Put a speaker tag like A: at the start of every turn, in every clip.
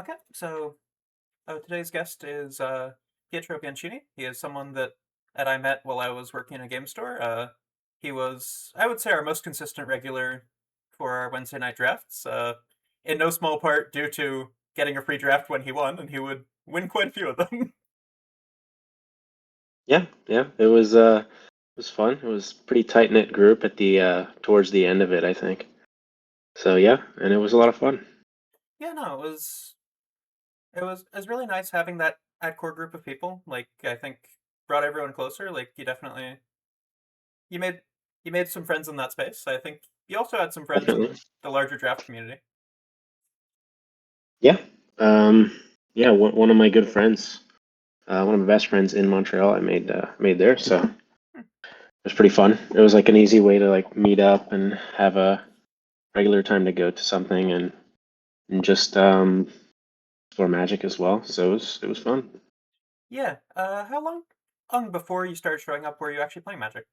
A: Okay, so today's guest is Pietro Bianchini. He is someone that I met while I was working in a game store. He was, I would say, our most consistent regular for our Wednesday night drafts, in no small part due to getting a free draft when he won, and he would win quite a few of them.
B: Yeah, yeah, it was fun. It was pretty tight knit group at the towards the end of it, I think. So yeah, and it was a lot of fun.
A: Yeah, no, it was really nice having that core group of people. Like, I think brought everyone closer. Like, you made you made some friends in that space. I think you also had some friends
B: Definitely.
A: in the larger draft community.
B: Yeah. Um, yeah, one of my good friends, one of my best friends in Montreal, I made there, so it
A: Hmm.
B: was pretty fun. It was like an easy way to like meet up and have a regular time to go to something and just explore Magic as well. So it was fun.
A: Yeah. How long before you started showing up were you actually playing Magic?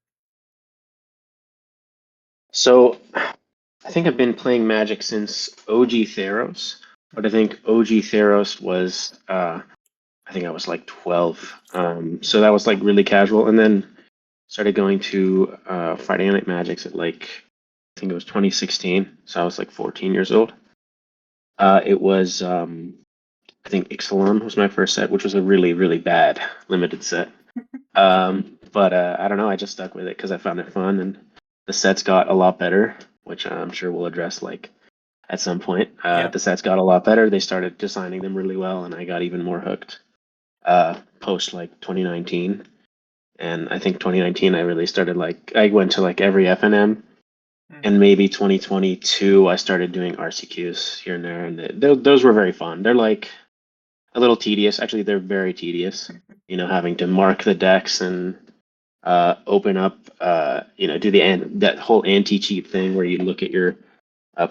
B: So I think I've been playing Magic since OG Theros, but I think OG Theros was I think I was like 12. So
A: Mm-hmm.
B: that was like really casual, and then started going to Friday Night Magics at like I think it was 2016. So I was like 14 years old. It was I think Ixalan was my first set, which was a really bad limited set. But I don't know, I just stuck with it because I found it fun, and the sets got a lot better, which I'm sure we'll address like at some point.
A: Yeah.
B: The sets got a lot better. They started designing them really well, and I got even more hooked post like 2019. And I think 2019 I really started like I went to like every FNM,
A: Mm-hmm.
B: and maybe 2022 I started doing RCQs here and there, and those were very fun. They're like a little tedious. Actually, they're very tedious. Having to mark the decks and open up, do that whole anti cheat thing where you look at your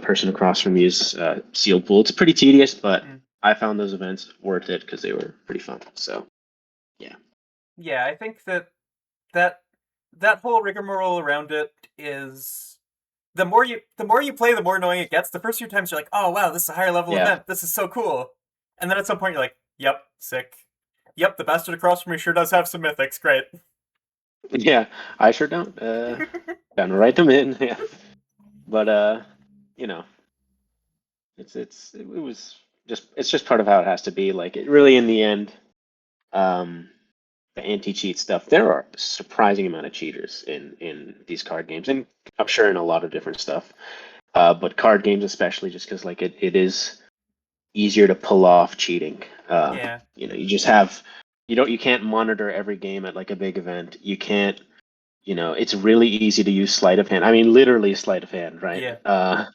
B: person across from you's sealed pool. It's pretty tedious, but
A: Mm.
B: I found those events worth it because they were pretty fun. So yeah,
A: Yeah, I think that that whole rigmarole around it is the more you play, the more annoying it gets. The first few times you're like, oh wow, this is a higher level
B: yeah,
A: event. This is so cool. And then at some point you're like, yep, sick. Yep, the bastard across from me sure does have some mythics. Great.
B: yeah. I sure don't. Gonna write them in. Yeah, but you know, it was just part of how it has to be. Like it really, in the end, um, the anti-cheat stuff. There are a surprising amount of cheaters in these card games, and I'm sure in a lot of different stuff. But card games especially, just because like it is easier to pull off cheating.
A: Yeah.
B: You just have you can't monitor every game at like a big event. You can't. It's really easy to use sleight of hand. I mean, literally sleight of hand, right?
A: Yeah.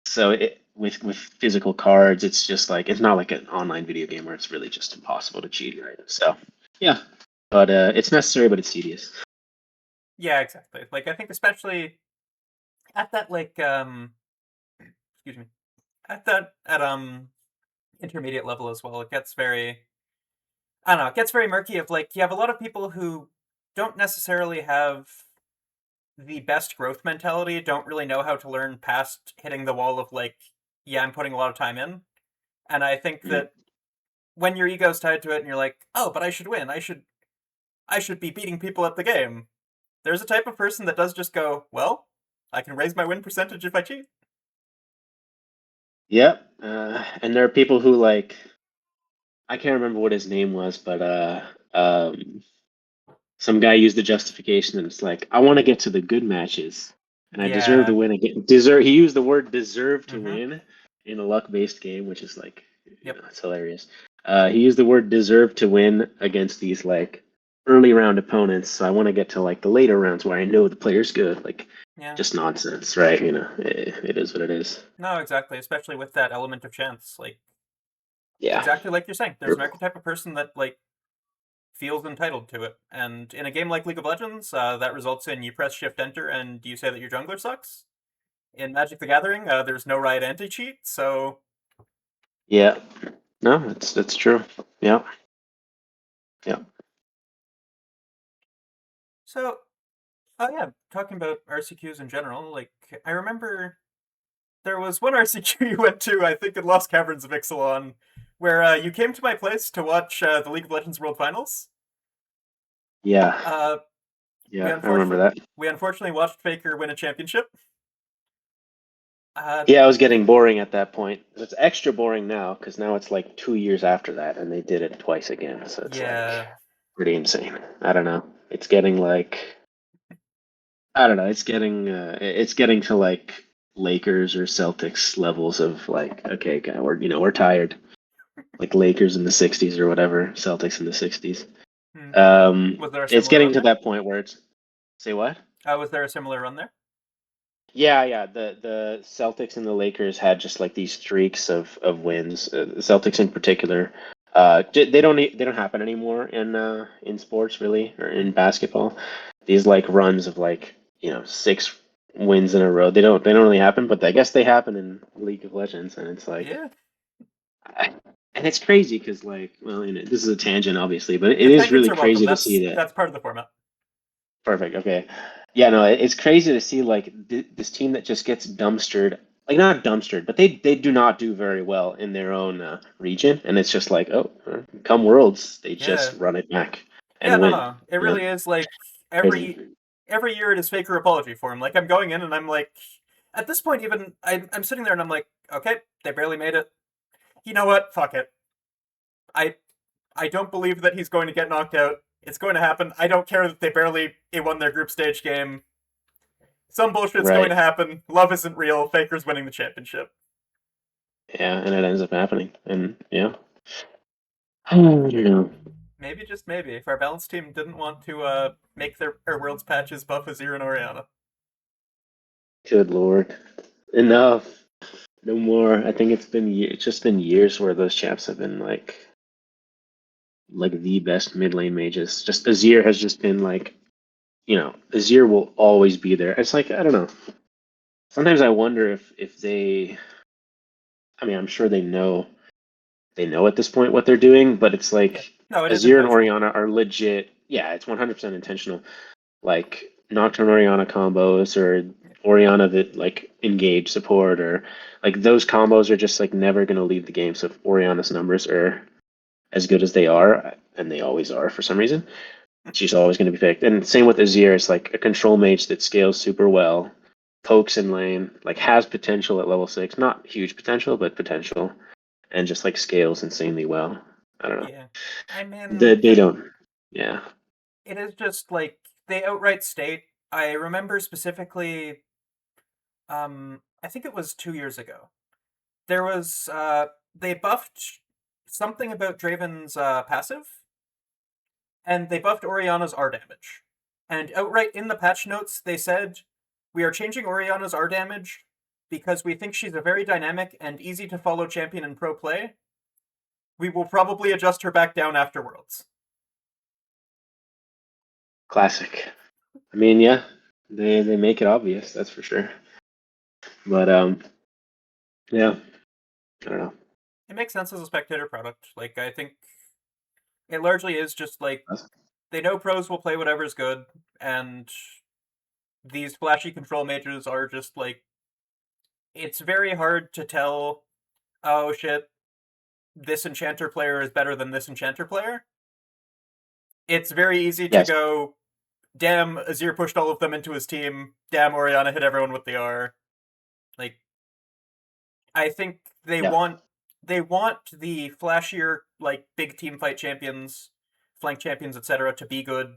B: So with physical cards, it's just like it's not like an online video game where it's really just impossible to cheat, right? So yeah, but it's necessary, but it's tedious.
A: Yeah, exactly. Like I think especially at that excuse me. At intermediate level as well, it gets very I don't know, it gets very murky of like you have a lot of people who don't necessarily have the best growth mentality, don't really know how to learn past hitting the wall of like, yeah, I'm putting a lot of time in. And I think
B: Mm.
A: that when your ego's tied to it and you're like, oh, but I should win, I should be beating people at the game. There's a type of person that does just go, well, I can raise my win percentage if I cheat.
B: Yep. And there are people who like I can't remember what his name was, but some guy used the justification and it's like I want to get to the good matches and I deserve to
A: Yeah.
B: win again. Deserve. He used the word deserve to
A: Mm-hmm.
B: win in a luck-based game, which is like
A: Yep.
B: it's hilarious. He used the word deserve to win against these like early round opponents. So I want to get to like the later rounds where I know the player's good. Like
A: Yeah.
B: just nonsense, right? It is what it is.
A: No, exactly. Especially with that element of chance. Like
B: Yeah.
A: exactly like you're saying. There's an archetype of person that like feels entitled to it. And in a game like League of Legends, that results in you press Shift Enter and you say that your jungler sucks. In Magic the Gathering, there's no right anti-cheat, so
B: Yeah. No, that's true. Yeah. Yeah.
A: so yeah, talking about RCQs in general, like I remember there was one RCQ you went to, I think in Lost Caverns of Ixalan, where you came to my place to watch the League of Legends World Finals.
B: Yeah,
A: Uh, we
B: yeah, I remember
A: unfortunately
B: that.
A: we unfortunately watched Faker win a championship. Uh,
B: Yeah, it was getting boring at that point. It's extra boring now because now it's like 2 years after that, and they did it twice again. So it's like
A: yeah,
B: pretty insane. I don't know. It's getting like I don't know. It's getting to like Lakers or Celtics levels of like okay, guy, we're tired. Like Lakers in the '60s or whatever, Celtics in the '60s.
A: hmm. Was there a
B: It's
A: similar
B: getting
A: run
B: to
A: there?
B: that point where it's say what?
A: Was there a similar run there?
B: Yeah, yeah. The Celtics and the Lakers had just like these streaks of wins. The Celtics in particular, they don't happen anymore in sports really or in
A: Hmm.
B: basketball. These like runs of like 6 wins in a row. They don't really happen, but I guess they happen in League of Legends, and it's like,
A: Yeah,
B: I, and it's crazy because like, well, this is a tangent obviously, but it
A: the
B: is
A: tangents
B: really
A: are welcome.
B: crazy to
A: That's
B: see that.
A: that's part of the format.
B: Perfect. Okay. Yeah, no, it's crazy to see like this team that just gets dumpstered, like not dumpstered, but they do not do very well in their own region, and it's just like, oh, come Worlds, they just
A: Yeah,
B: run it back
A: yeah,
B: and
A: no,
B: win.
A: no. It
B: You know,
A: really is like
B: crazy.
A: every year it is Faker apology for him. Like I'm going in and I'm like, at this point, even I'm sitting there and I'm like, okay, they barely made it. You know what? Fuck it. I I don't believe that he's going to get knocked out. It's going to happen. I don't care that they barely won their group stage game. Some bullshit's going
B: Right.
A: to happen. Love isn't real. Faker's winning the championship.
B: Yeah, and it ends up happening, and yeah, you know,
A: Maybe, just maybe, if our balance team didn't want to make their world's patches buff Azir and Oriana.
B: good lord, enough, no more. I think it's just been years where those chaps have been like the best mid lane mages. Just Azir has just been like Azir will always be there. It's like I don't know. Sometimes I wonder if they. I mean, I'm sure they know at this point what they're doing, but it's
A: Yeah.
B: like
A: No, it is
B: Azir and
A: intentional.
B: Oriana are legit. Yeah, it's 100% intentional. Like Nocturne Oriana combos or Oriana that like engage support or like those combos are just like never going to leave the game. So if Oriana's numbers are as good as they are, and they always are for some reason, she's always going to be picked. And same with Azir, it's like a control mage that scales super well, pokes in lane, like has potential at level 6, not huge potential, but potential, and just like scales insanely well. I don't know.
A: Yeah. I mean,
B: They don't. Yeah.
A: it is just like they outright state. I remember specifically, I think it was 2 years ago. There was, they buffed something about Draven's passive, and they buffed Oriana's R damage. And outright in the patch notes, they said, we are changing Oriana's R damage because we think she's a very dynamic and easy to follow champion in pro play. We will probably adjust her back down after Worlds.
B: Classic. I mean, yeah, they make it obvious, that's for sure. But yeah, I don't know.
A: It makes sense as a spectator product. Like, I think it largely is just like they know pros will play whatever's good, and these flashy control mages are just like, it's very hard to tell, oh shit, this enchanter player is better than this enchanter player. It's very easy to
B: Yes.
A: go, damn, Azir pushed all of them into his team. Damn, Oriana hit everyone with the R. Like, I think
B: Yeah.
A: they want the flashier, like big team fight champions, flank champions, etc., to be good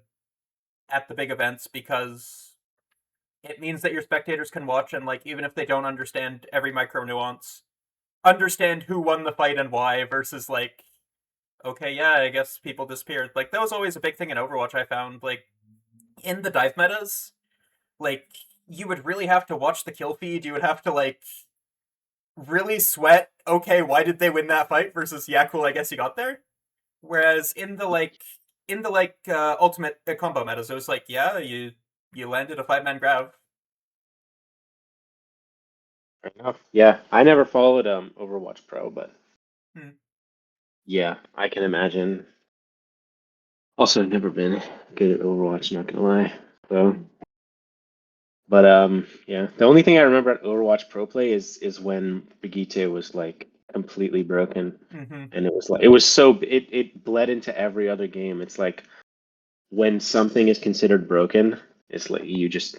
A: at the big events because it means that your spectators can watch and like even if they don't understand every micro nuance, understand who won the fight and why versus like, okay, yeah, I guess people disappeared. Like that was always a big thing in Overwatch I found. Like in the dive metas, like you would really have to watch the kill feed. You would have to like really sweat. Okay, why did they win that fight? Versus yeah, cool. I guess you got there. Whereas in the ultimate combo metas, it was like yeah, you landed a 5-man grab.
B: Fair enough. Yeah, I never followed Overwatch Pro, but
A: Hmm.
B: yeah, I can imagine. Also, I've never been good at Overwatch, not gonna lie. So But yeah, the only thing I remember at Overwatch Pro Play is when Brigitte was like completely broken,
A: Mm-hmm.
B: and it was like it bled into every other game. It's like when something is considered broken, it's like you just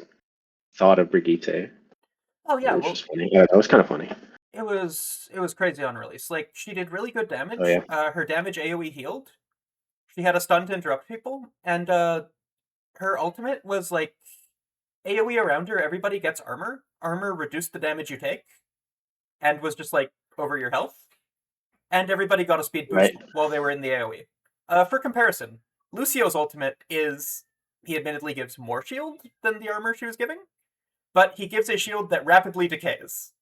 B: thought of Brigitte.
A: Oh
B: It
A: yeah,
B: was
A: well,
B: just funny. Yeah, that was kind of funny.
A: it was crazy on release. Like she did really good
B: Oh
A: damage.
B: yeah,
A: Her damage AoE healed. She had a stun to interrupt people, and her ultimate was like AoE around her. Everybody gets armor. Armor reduced the damage you take, and was just like over your health. And everybody got a speed
B: right.
A: boost while they were in the AoE. For comparison, Lucio's ultimate is he admittedly gives more shield than the armor she was giving, but he gives a shield that rapidly decays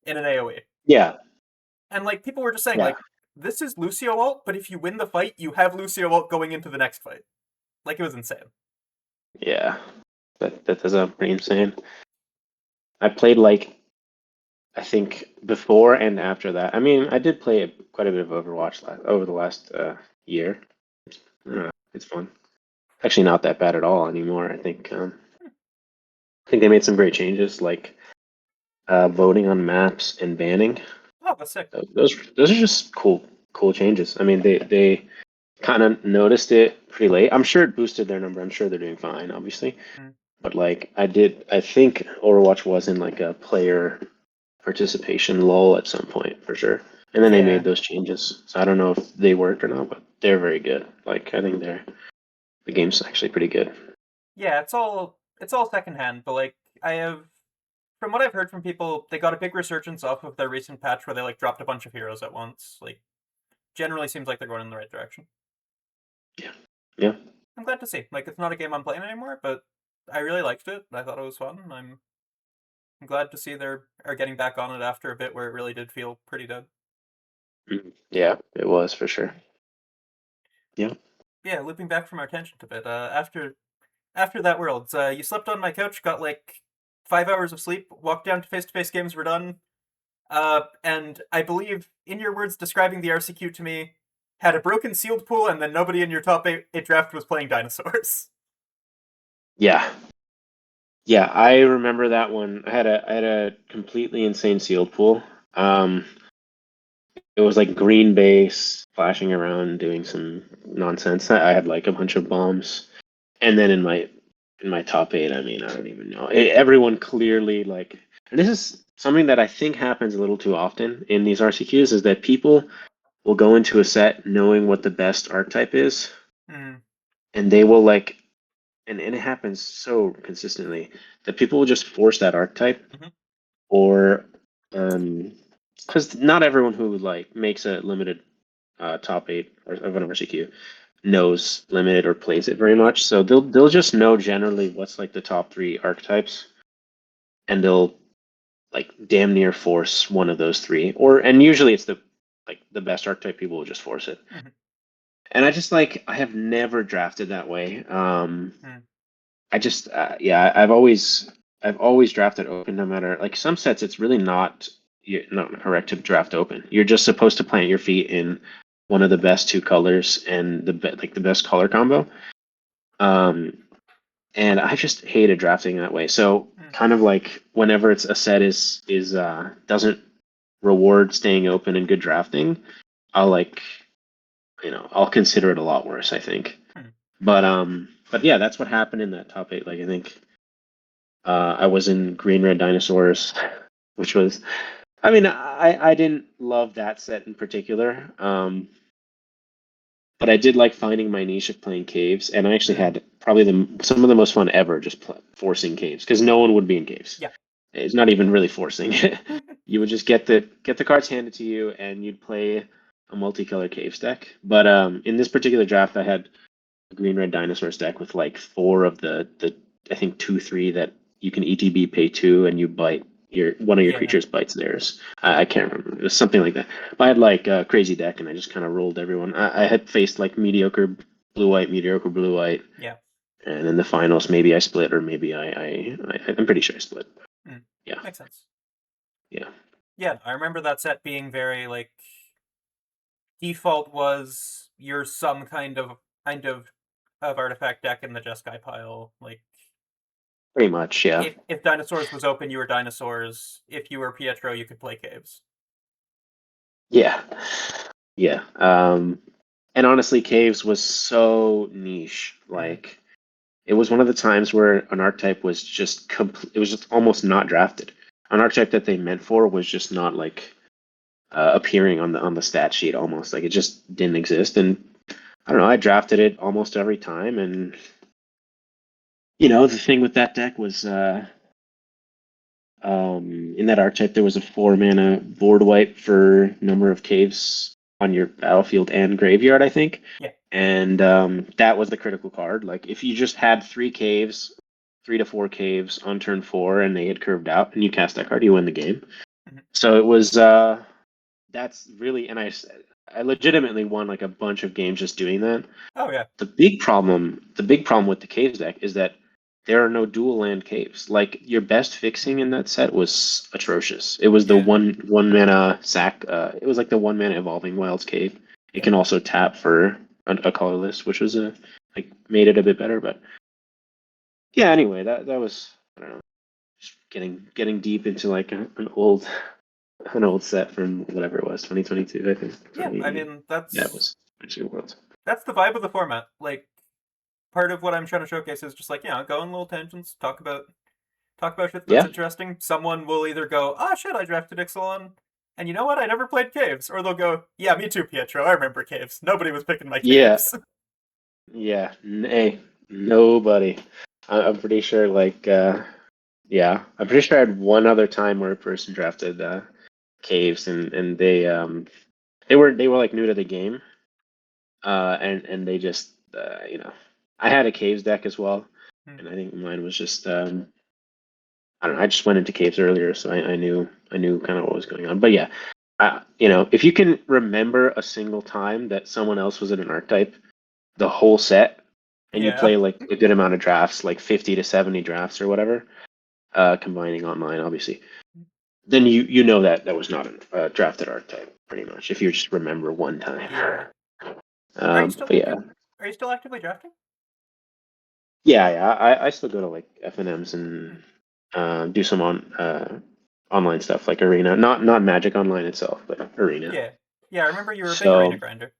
A: in an AoE.
B: Yeah,
A: And like people were just saying,
B: yeah,
A: like, this is Lucio ult, but if you win the fight, you have Lucio ult going into the next fight. Like it was insane.
B: yeah. That does sound pretty insane. I played like I think before and after that. I mean, I did play quite a bit of Overwatch over the last year. It's fun. Actually, not that bad at all anymore. I think they made some great changes, like voting on maps and banning.
A: Oh, that's sick.
B: Those are just cool changes. I mean, they kind of noticed it pretty late. I'm sure it boosted their number. I'm sure they're doing fine, obviously.
A: Mm.
B: But like, I think Overwatch was in like a player participation lull at some point for sure. And then they made
A: Yeah.
B: those changes. So I don't know if they worked or not, but they're very good. Like I think the game's actually pretty good.
A: Yeah, it's all secondhand, but like I have from what I've heard from people, they got a big resurgence off of their recent patch where they like dropped a bunch of heroes at once. Like generally seems like they're going in the right direction.
B: Yeah. Yeah.
A: I'm glad to see. Like it's not a game I'm playing anymore, but I really liked it. I thought it was fun. I'm glad to see they're getting back on it after a bit where it really did feel pretty dead.
B: Mhm. Yeah, it was for sure. Yeah.
A: Yeah, looping back from our tangent a bit. After that world, you slept on my couch, got like 5 hours of sleep, walked down to face games were done, and I believe, in your words describing the RCQ to me, had a broken sealed pool, and then nobody in your top eight draft was playing dinosaurs.
B: Yeah. Yeah, I remember that one. I had a completely insane sealed pool. Um, it was like green base flashing around doing some nonsense. I had like a bunch of bombs. And then in my top eight, I mean, I don't even know. Everyone clearly like, and this is something that I think happens a little too often in these RCQs is that people will go into a set knowing what the best archetype is,
A: Hmm.
B: and they will like, and it happens so consistently that people will just force that archetype,
A: Mm-hmm.
B: or because not everyone who like makes a limited top eight of an RCQ knows limited or plays it very
A: Yep.
B: much. So they'll just know generally what's like the top three archetypes, and they'll like damn near force one of those three. And usually it's the best archetype. People will just force it.
A: Mm-hmm.
B: And I just like I have never drafted that way.
A: Mm.
B: I just yeah, I've always drafted open no matter like some sets it's really not you're not correct to draft open. You're just supposed to plant your feet in one of the best two colors and like the best color combo. Um, and I just hated drafting that way. So
A: Mm.
B: kind of like whenever it's a set is doesn't reward staying open and good drafting, I'll like I'll consider it a lot worse, I think.
A: Mm.
B: But yeah, that's what happened in that top eight. Like I think I was in Green Red Dinosaurs, which was I mean I didn't love that set in particular. But I did like finding my niche of playing caves, and I actually
A: Mm.
B: had probably some of the most fun ever just forcing caves because no one would be in caves.
A: Yeah.
B: It's not even really forcing. You would just get the cards handed to you, and you'd play a multicolor caves deck. But in this particular draft, I had a green red dinosaurs deck with like four of the I think 2/3 that you can ETB pay two, and you bite one of your
A: Yeah.
B: creatures bites theirs. I can't remember. It was something like that. But I had like a crazy deck, and I just kind of rolled everyone. I had faced like mediocre mediocre blue white,
A: Yeah.
B: and in the finals maybe I split, or maybe I'm pretty sure I split.
A: Mm.
B: Yeah,
A: Makes sense.
B: yeah,
A: Yeah, I remember that set being very like default was you're some kind of artifact deck in the Jeskai pile. Like
B: Pretty much, yeah.
A: If Dinosaurs was open, you were Dinosaurs. If you were Pietro, you could play Caves.
B: Yeah. Yeah. And honestly, Caves was so niche.
A: Mm-hmm.
B: Like, it was one of the times where an archetype was just it was just almost not drafted. An archetype that they meant for was just not like appearing on the stat sheet almost. Like it just didn't exist. And I don't know, I drafted it almost every time. And the thing with that deck was in that archetype there was a 4 mana board wipe for number of caves on your battlefield and graveyard, I think.
A: Yeah.
B: And that was the critical card. Like if you just had 3 caves, 3 to 4 caves on turn 4, and they had curved out, and you cast that card, you win the game.
A: Mm-hmm.
B: So it was that's really, and I legitimately won like a bunch of games just doing that.
A: Oh yeah.
B: The big problem with the caves deck is that there are no dual land caves. Like your best fixing in that set was atrocious. It was the
A: Yeah.
B: one mana sack. It was like the 1 mana evolving wilds cave. It
A: Yeah.
B: can also tap for a colorless, which was like made it a bit better. But yeah, anyway, that was, I don't know, just getting deep into like an old set from whatever it was, 2022, I think.
A: Yeah. I
B: 20,
A: mean,
B: yeah, it was actually Worlds.
A: that's the vibe of the format. Like, part of what I'm trying to showcase is just like, go on little tangents, talk about shit that's
B: Yeah,
A: interesting. Someone will either go, "Ah, shit, I drafted Ixalan," and you know what? I never played Caves. Or they'll go, "Yeah, me too, Pietro. I remember Caves. Nobody was picking my
B: yeah,
A: Caves."
B: yeah. Hey, nobody. I'm pretty sure, like, yeah, I'm pretty sure I had one other time where a person drafted caves, and they were like new to the game, and they just I had a caves deck as well,
A: Hmm.
B: and I think mine was just I don't know. I just went into caves earlier, so I knew kind of what was going on. But yeah, if you can remember a single time that someone else was in an archetype, the whole set, and you
A: Yeah.
B: play like a good amount of drafts, like 50 to 70 drafts or whatever, combining online, obviously, then you know that was not a drafted archetype, pretty much. If you just remember one time.
A: Yeah. Are you still
B: But yeah,
A: are you still actively drafting?
B: yeah. I still go to like FNMs
A: Hmm.
B: and do some online stuff like Arena, not Magic Online itself, but Arena.
A: Yeah. Yeah, I remember you were a big arena
B: So
A: grinder.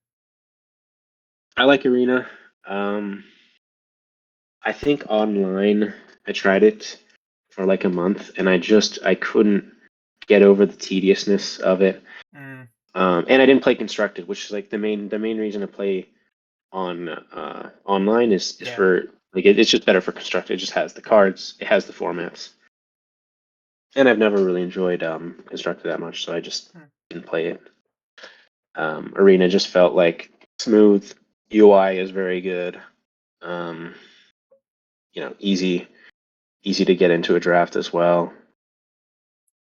B: I like Arena. Um, I think online I tried it for like a month, and I couldn't get over the tediousness of it.
A: Mm,
B: And I didn't play constructed, which is like the main reason to play on online is
A: yeah.
B: for like it's just better for constructed. It just has the cards, it has the formats, and I've never really enjoyed constructed that much, so I just
A: Hmm.
B: didn't play it. Arena just felt like smooth. UI is very good. Um, easy to get into a draft as well.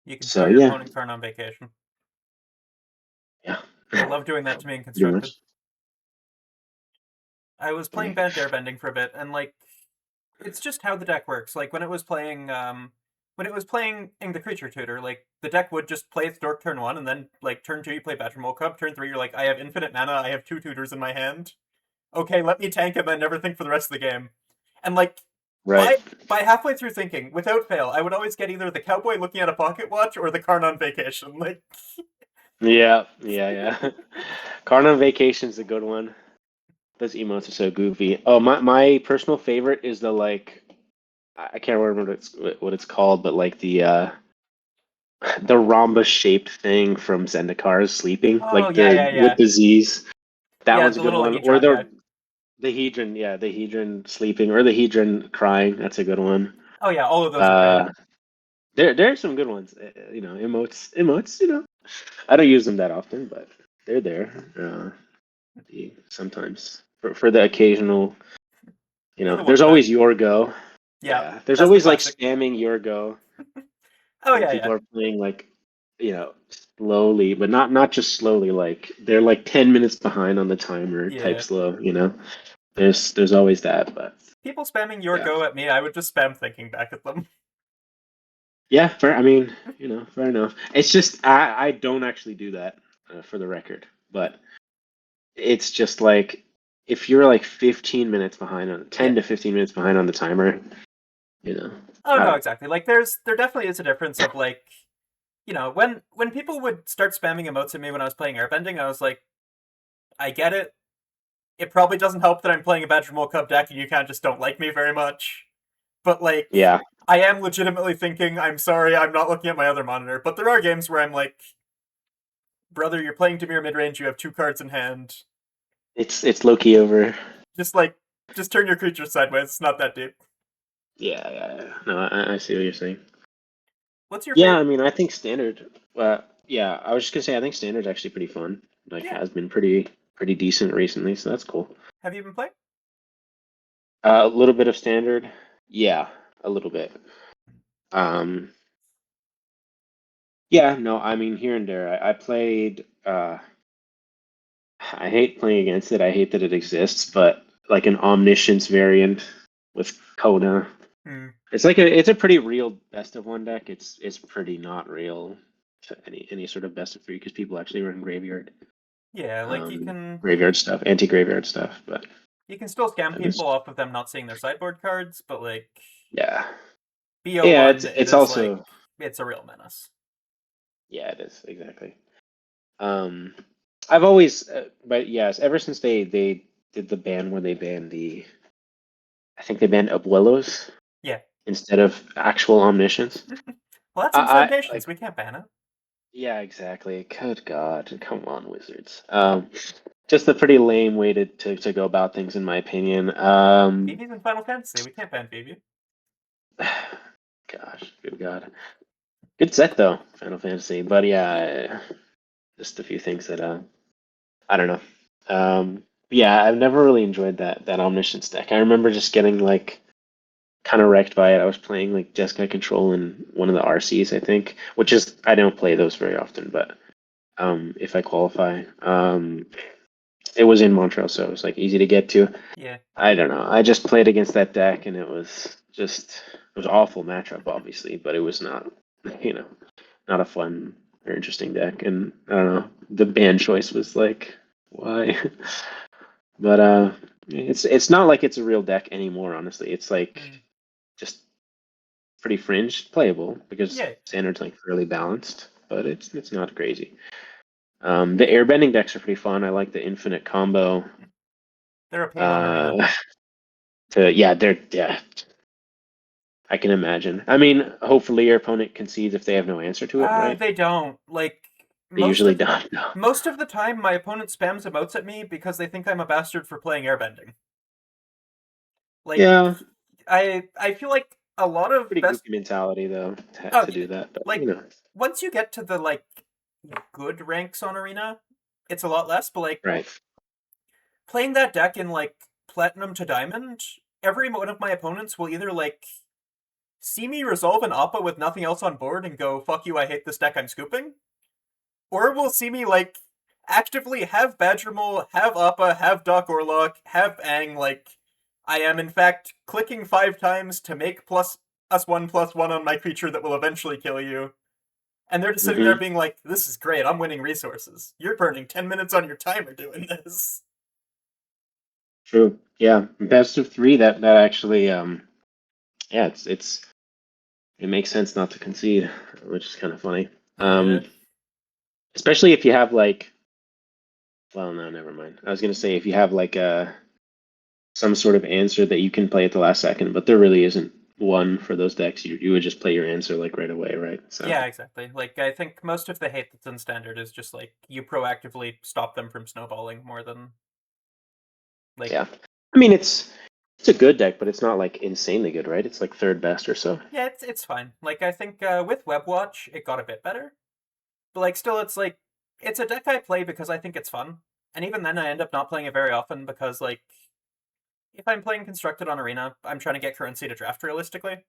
A: You can throw
B: So
A: your
B: yeah,
A: opponent card on vacation.
B: yeah,
A: They love doing that to me in
B: pretty
A: constructed.
B: much.
A: I was playing Bant Airbending for a bit, and like, it's just how the deck works. Like when it was playing in the creature tutor, like the deck would just play its dork turn 1, and then like turn 2 you play Badger Cub, turn 3 you're like, I have infinite mana, I have 2 tutors in my hand. Okay, let me tank and then never think for the rest of the game. And like
B: Right.
A: by halfway through thinking, without fail, I would always get either the cowboy looking at a pocket watch or the Karn on vacation. Like,
B: Yeah, yeah. Carnival Vacation's a good one. Those emotes are so goofy. Oh, my personal favorite is the like I can't remember what it's called, but like the rhombus shaped thing from Zendikar sleeping,
A: oh
B: like
A: yeah,
B: the
A: yeah,
B: with
A: yeah,
B: the Z's. That
A: yeah,
B: one's a
A: the
B: good
A: little
B: one. Or
A: Hedron guy.
B: the Hedron, yeah, the Hedron sleeping or the Hedron crying. That's a good one.
A: Oh yeah, all of those are great.
B: Uh, there are some good ones. Emotes. I don't use them that often, but they're there. Sometimes for the occasional.
A: For the one
B: There's
A: time.
B: always your go.
A: Yeah,
B: Yeah, there's
A: that's the
B: always like
A: classic.
B: spamming your go
A: Oh
B: when
A: yeah,
B: people
A: yeah,
B: are playing like slowly, but not just slowly. Like they're like 10 minutes behind on the timer, type
A: yeah.
B: slow. There's always that, but
A: People spamming your
B: yeah,
A: go at me, I would just spam thinking back at them.
B: yeah. Fair. I mean, fair enough. It's just I don't actually do that for the record, but it's just like if you're like 15 minutes behind on 10
A: Yeah.
B: to 15 minutes behind on the timer, you know.
A: Oh
B: I
A: no,
B: don't.
A: exactly. Like there definitely is a difference of like, when people would start spamming emotes at me when I was playing airbending, I was like, I get it. It probably doesn't help that I'm playing a Badger Mole Cub deck and you kind of just don't like me very much. But like,
B: Yeah,
A: I am legitimately thinking, I'm sorry, I'm not looking at my other monitor. But there are games where I'm like, brother, you're playing Dimir mid range, you have 2 cards in hand.
B: it's low key over.
A: Just like, just turn your creatures sideways. It's not that deep.
B: Yeah. No, I see what you're saying.
A: What's your
B: Yeah, I
A: favorite?
B: mean, I think standard. Yeah, I was just gonna say I think standard's actually pretty fun. Like,
A: Yeah.
B: has been pretty decent recently, so that's cool.
A: Have you been playing?
B: A little bit of standard. Yeah, a little bit. Um, yeah, no, I mean here and there. I played. I hate playing against it. I hate that it exists, but like an omniscience variant with Kona.
A: Hmm.
B: It's a pretty real best of one deck. It's pretty not real to any sort of best of three because people actually run
A: Yeah, like
B: graveyard stuff, anti graveyard stuff. But
A: you can still scam
B: I just
A: people off of them not seeing their sideboard cards, but like
B: yeah yeah
A: BO1, it
B: it's
A: is like
B: also
A: it's a real menace.
B: yeah it is exactly. Um, I've always but yes, ever since they did the ban where they banned I think they banned abuelos
A: Yeah.
B: instead of actual omniscience.
A: Well, that's in
B: I
A: Foundations.
B: like
A: We can't ban it.
B: yeah, exactly. Good God, come on, Wizards. Just a pretty lame way to go about things, in my opinion.
A: Phoebe's in Final Fantasy. We can't ban Phoebe.
B: Gosh, good God, good set though, Final Fantasy. But yeah, just a few things that I don't know. Yeah, I've never really enjoyed that Omniscience deck. I remember just getting like kind of wrecked by it. I was playing like Jeskai Control in one of the RCs, I think, which is I don't play those very often, but if I qualify. It was in Montreal, so it was like easy to get to.
A: Yeah.
B: I don't know. I just played against that deck, and it was awful matchup, obviously, but it was not, you know, not a fun or interesting deck. And I don't know, the band choice was like, why? But it's not like it's a real deck anymore. Honestly, it's like
A: Hmm.
B: just pretty fringe playable because
A: Yeah.
B: standard's like fairly balanced, but it's not crazy. The airbending decks are pretty fun. I like the infinite combo.
A: They're a pain on Arena.
B: Uh, yeah, I can imagine. I mean, hopefully your opponent concedes if they have no answer to it, right?
A: They don't. Like
B: They
A: most
B: usually
A: of
B: don't. No.
A: most of the time my opponent spams emotes at me because they think I'm a bastard for playing airbending. Like
B: Yeah,
A: I feel like a lot of
B: pretty
A: best.
B: goofy mentality though
A: Oh
B: to
A: yeah.
B: do that, but
A: Like once you get to the like good ranks on Arena, it's a lot less, but like
B: right.
A: playing that deck in like platinum to diamond, every one of my opponents will either like see me resolve an Appa with nothing else on board and go, fuck you, I hate this deck, I'm scooping. Or will see me like actively have Badger Mole, have Appa, have Doc Orlock, have Aang, like I am in fact clicking 5 times to make +1/+1 on my creature that will eventually kill you. And they're just sitting there
B: Mm-hmm.
A: being like, this is great, I'm winning resources. You're burning 10 minutes on your timer doing this.
B: True. Yeah, best of three. That actually, yeah, it makes sense not to concede, which is kind of funny.
A: Yeah.
B: Especially if you have like, well, no, never mind. I was gonna say if you have like some sort of answer that you can play at the last second, but there really isn't one for those decks. You would just play your answer like right away, right? So
A: Yeah, exactly. Like, I think most of the hate that's in Standard is just like you proactively stop them from snowballing more than like.
B: yeah, I mean it's a good deck, but it's not like insanely good, right? It's like third best or so.
A: Yeah, it's fine. Like, I think with Webwatch, it got a bit better. But, like, still, it's like. It's a deck I play because I think it's fun. And even then, I end up not playing it very often because, like, if I'm playing Constructed on Arena, I'm trying to get currency to draft realistically.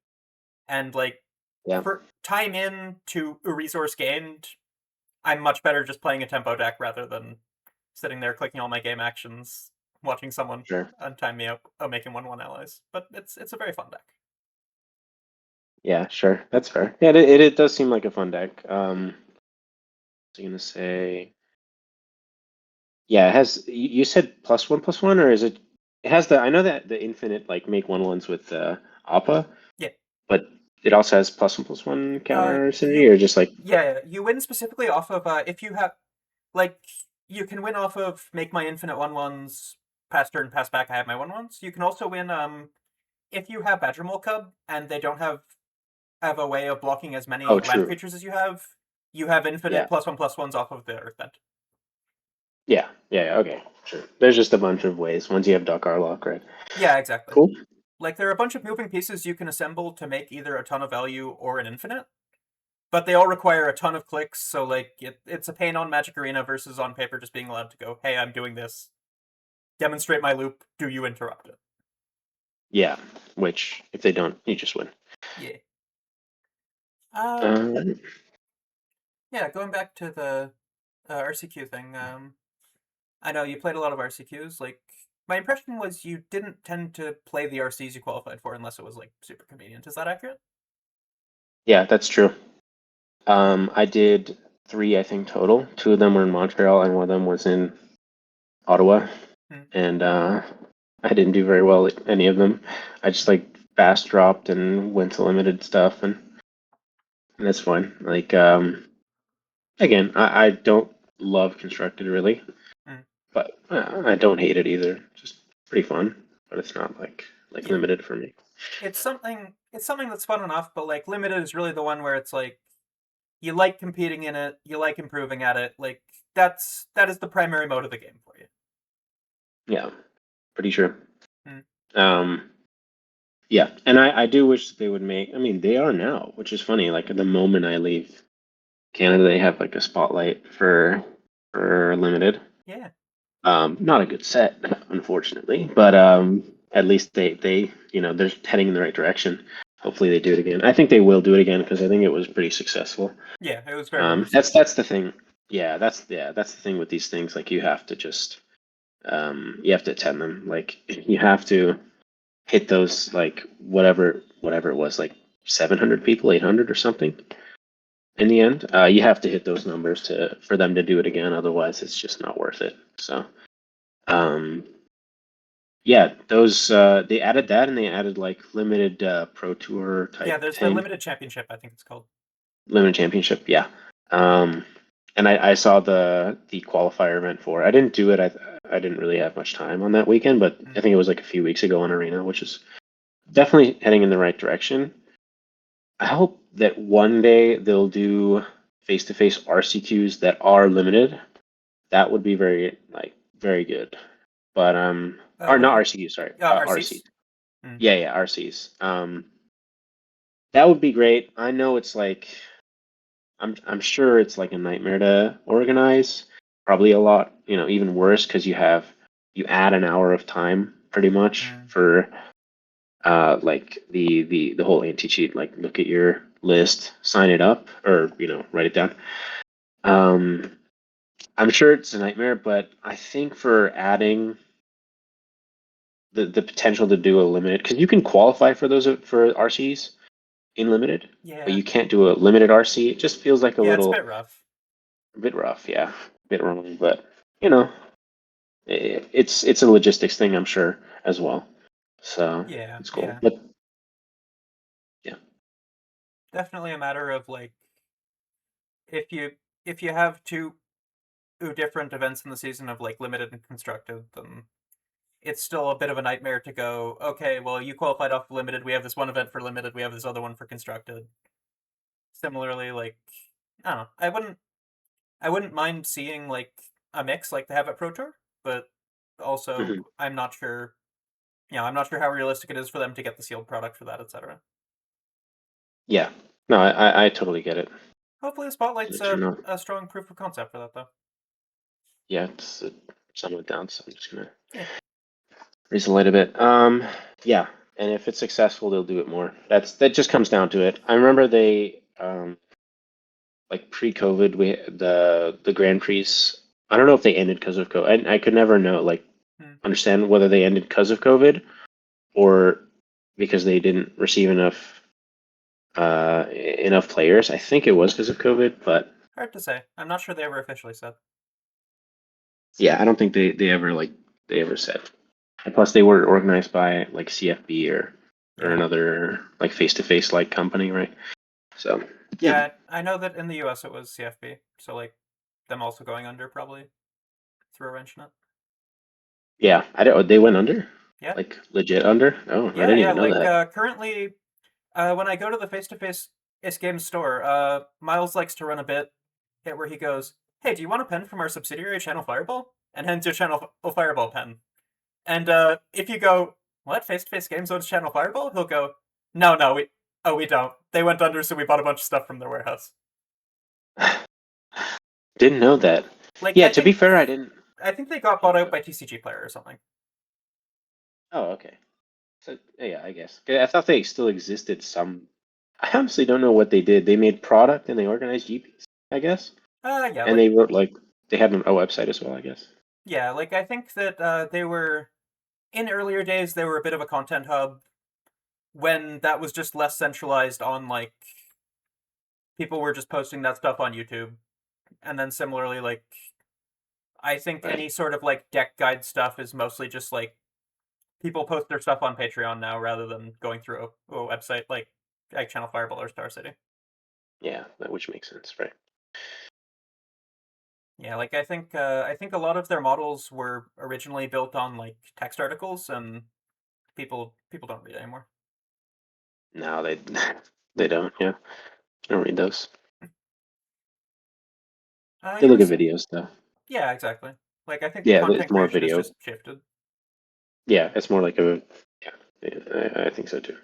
A: And, like,
B: Yeah,
A: for time in to a resource gained, I'm much better just playing a tempo deck rather than sitting there clicking all my game actions, watching someone
B: sure.
A: untime me out, making 1/1 allies. But it's a very fun deck.
B: Yeah, sure. That's fair. Yeah, it does seem like a fun deck. I was gonna say, yeah, it has. You said +1/+1, or is it? It has the. I know that the infinite like make 1/1s with Appa.
A: Yeah.
B: But it also has +1/+1 counter synergy,
A: You
B: or just like
A: yeah, you win specifically off of if you have like you can win off of make my infinite 1/1s, pass turn, pass back. I have my 1/1s. You can also win if you have Badgermole Cub and they don't have a way of blocking as many land
B: true,
A: creatures as you have. You have
B: yeah,
A: infinite +1/+1s off of the Earthbend.
B: yeah, okay, sure. There's just a bunch of ways once you have Duck Arlock, right?
A: Yeah, exactly.
B: Cool.
A: Like there are a bunch of moving pieces you can assemble to make either a ton of value or an infinite, but they all require a ton of clicks. So like it's a pain on Magic Arena versus on paper just being allowed to go, hey, I'm doing this. Demonstrate my loop. Do you interrupt it?
B: Yeah, which if they don't, you just win.
A: Yeah.
B: Um,
A: Yeah. Going back to the RCQ thing. I know you played a lot of RCQs. Like my impression was you didn't tend to play the RCs you qualified for unless it was like super convenient. Is that accurate?
B: yeah, that's true. I did 3, I think, total. 2 of them were in Montreal, and one of them was in Ottawa.
A: Hmm.
B: And I didn't do very well at any of them. I just like fast dropped and went to limited stuff, and that's fine. Like again, I don't love constructed really,
A: Hmm.
B: but I don't hate it either. Just pretty fun, but it's not like
A: Yeah.
B: limited for me.
A: It's something that's fun enough, but like limited is really the one where it's like you like competing in it, you like improving at it. Like that is the primary mode of the game for you.
B: Yeah, pretty sure.
A: Hmm.
B: Um, yeah, and I do wish they would make. I mean, they are now, which is funny. Like at the moment I leave Canada, they have like a spotlight for limited.
A: Yeah.
B: Not a good set, unfortunately, but at least they they're heading in the right direction. Hopefully they do it again. I think they will do it again because I think it was pretty successful.
A: Yeah, it was very well
B: That's
A: received.
B: that's the thing. That's the thing with these things. Like you have to just you have to attend them. Like you have to hit those like whatever it was, like 700 people, 800 or something. In the end, you have to hit those numbers to for them to do it again. Otherwise, it's just not worth it. So. Um, yeah, those they added that and they added like limited pro tour
A: Yeah,
B: type
A: there's the
B: thing,
A: limited championship, I think it's called.
B: limited championship. Yeah, um, and I saw the qualifier event for. I didn't do it. I didn't really have much time on that weekend, but
A: Hmm.
B: I think it was like a few weeks ago on Arena, which is definitely heading in the right direction. I hope that one day they'll do face-to-face RCQs that are limited. That would be very good. But or
A: What do
B: not
A: you
B: RCQs, sorry, RCs.
A: RCs? Hmm.
B: Yeah, RCs. That would be great. I know it's like I'm sure it's like a nightmare to organize. Probably a lot, even worse because you add an hour of time pretty much
A: Hmm.
B: for like the whole anti-cheat. Like look at your list, sign it up, or write it down. Um, I'm sure it's a nightmare, but I think for adding the potential to do a limited, because you can qualify for those for RCs in limited, but
A: Yeah.
B: you can't do a limited RC. It just feels like
A: Yeah, it's a bit rough.
B: a bit rough, yeah, a bit wrong. But you know, it's a logistics thing, I'm sure, as well. So
A: Yeah,
B: it's cool.
A: yeah.
B: But yeah,
A: Definitely a matter of like if you if you have two different events in the season of like limited and constructed, then it's still a bit of a nightmare to go, okay, well you qualified off limited, we have this one event for limited, we have this other one for constructed. Similarly, like I don't know, I wouldn't mind seeing like a mix like they have at Pro Tour, but also
B: mhm.
A: I'm not sure how realistic it is for them to get the sealed product for that, etc.
B: Yeah. No, I totally get it.
A: Hopefully the spotlight's
B: If you're not,
A: a strong proof of concept for that though.
B: yeah, it's somewhat down. So I'm just gonna
A: Yeah.
B: raise the light a bit. Yeah, and if it's successful, they'll do it more. That just comes down to it. I remember they like pre-COVID, we the Grand Prix. I don't know if they ended because of COVID. I could never know
A: Hmm.
B: understand whether they ended because of COVID or because they didn't receive enough players. I think it was because of COVID, but
A: Hard to say. I'm not sure they ever officially said.
B: yeah, I don't think they ever said. And plus, they were organized by like CFB or. or
A: Yeah.
B: another like face-to-face like company, right? So
A: Yeah, I know that in the US it was CFB, so like them also going under probably threw a wrench in it.
B: yeah, I don't. They went under,
A: Yeah,
B: like legit under. Oh, I
A: yeah,
B: didn't
A: yeah.
B: even know
A: Like
B: that.
A: currently, when I go to the face-to-face Games store, Miles likes to run a bit where he goes, "Hey, do you want a pen from our subsidiary Channel Fireball?" and hands you a Channel Fireball pen. And if you go, "What, face-to-face games owns Channel Fireball?" he'll go, "No, no, we don't. They went under, so we bought a bunch of stuff from their warehouse."
B: Didn't know that.
A: Like
B: Yeah, to be fair, I didn't.
A: I think they got bought out by TCG Player or something.
B: Oh, okay. So yeah, I guess. I thought they still existed. I honestly don't know what they did. They made product and they organized GPs, I guess.
A: Yeah,
B: And they wrote like they had a website as well, I guess.
A: yeah, like I think that they were in earlier days they were a bit of a content hub when that was just less centralized on like people were just posting that stuff on YouTube. And then similarly, like I think
B: Right.
A: any sort of like deck guide stuff is mostly just like people post their stuff on Patreon now rather than going through a website like Channel Fireball or Star City.
B: Yeah, which makes sense, right?
A: Yeah, like I think a lot of their models were originally built on like text articles, and people don't read anymore.
B: No, they they don't. Yeah, I don't read those. They
A: You were
B: look at
A: saying,
B: videos though.
A: yeah, exactly. Like I think
B: Yeah, it's
A: content
B: more
A: creation has
B: video.
A: just shifted.
B: Yeah, it's more like a. Yeah, I think so too.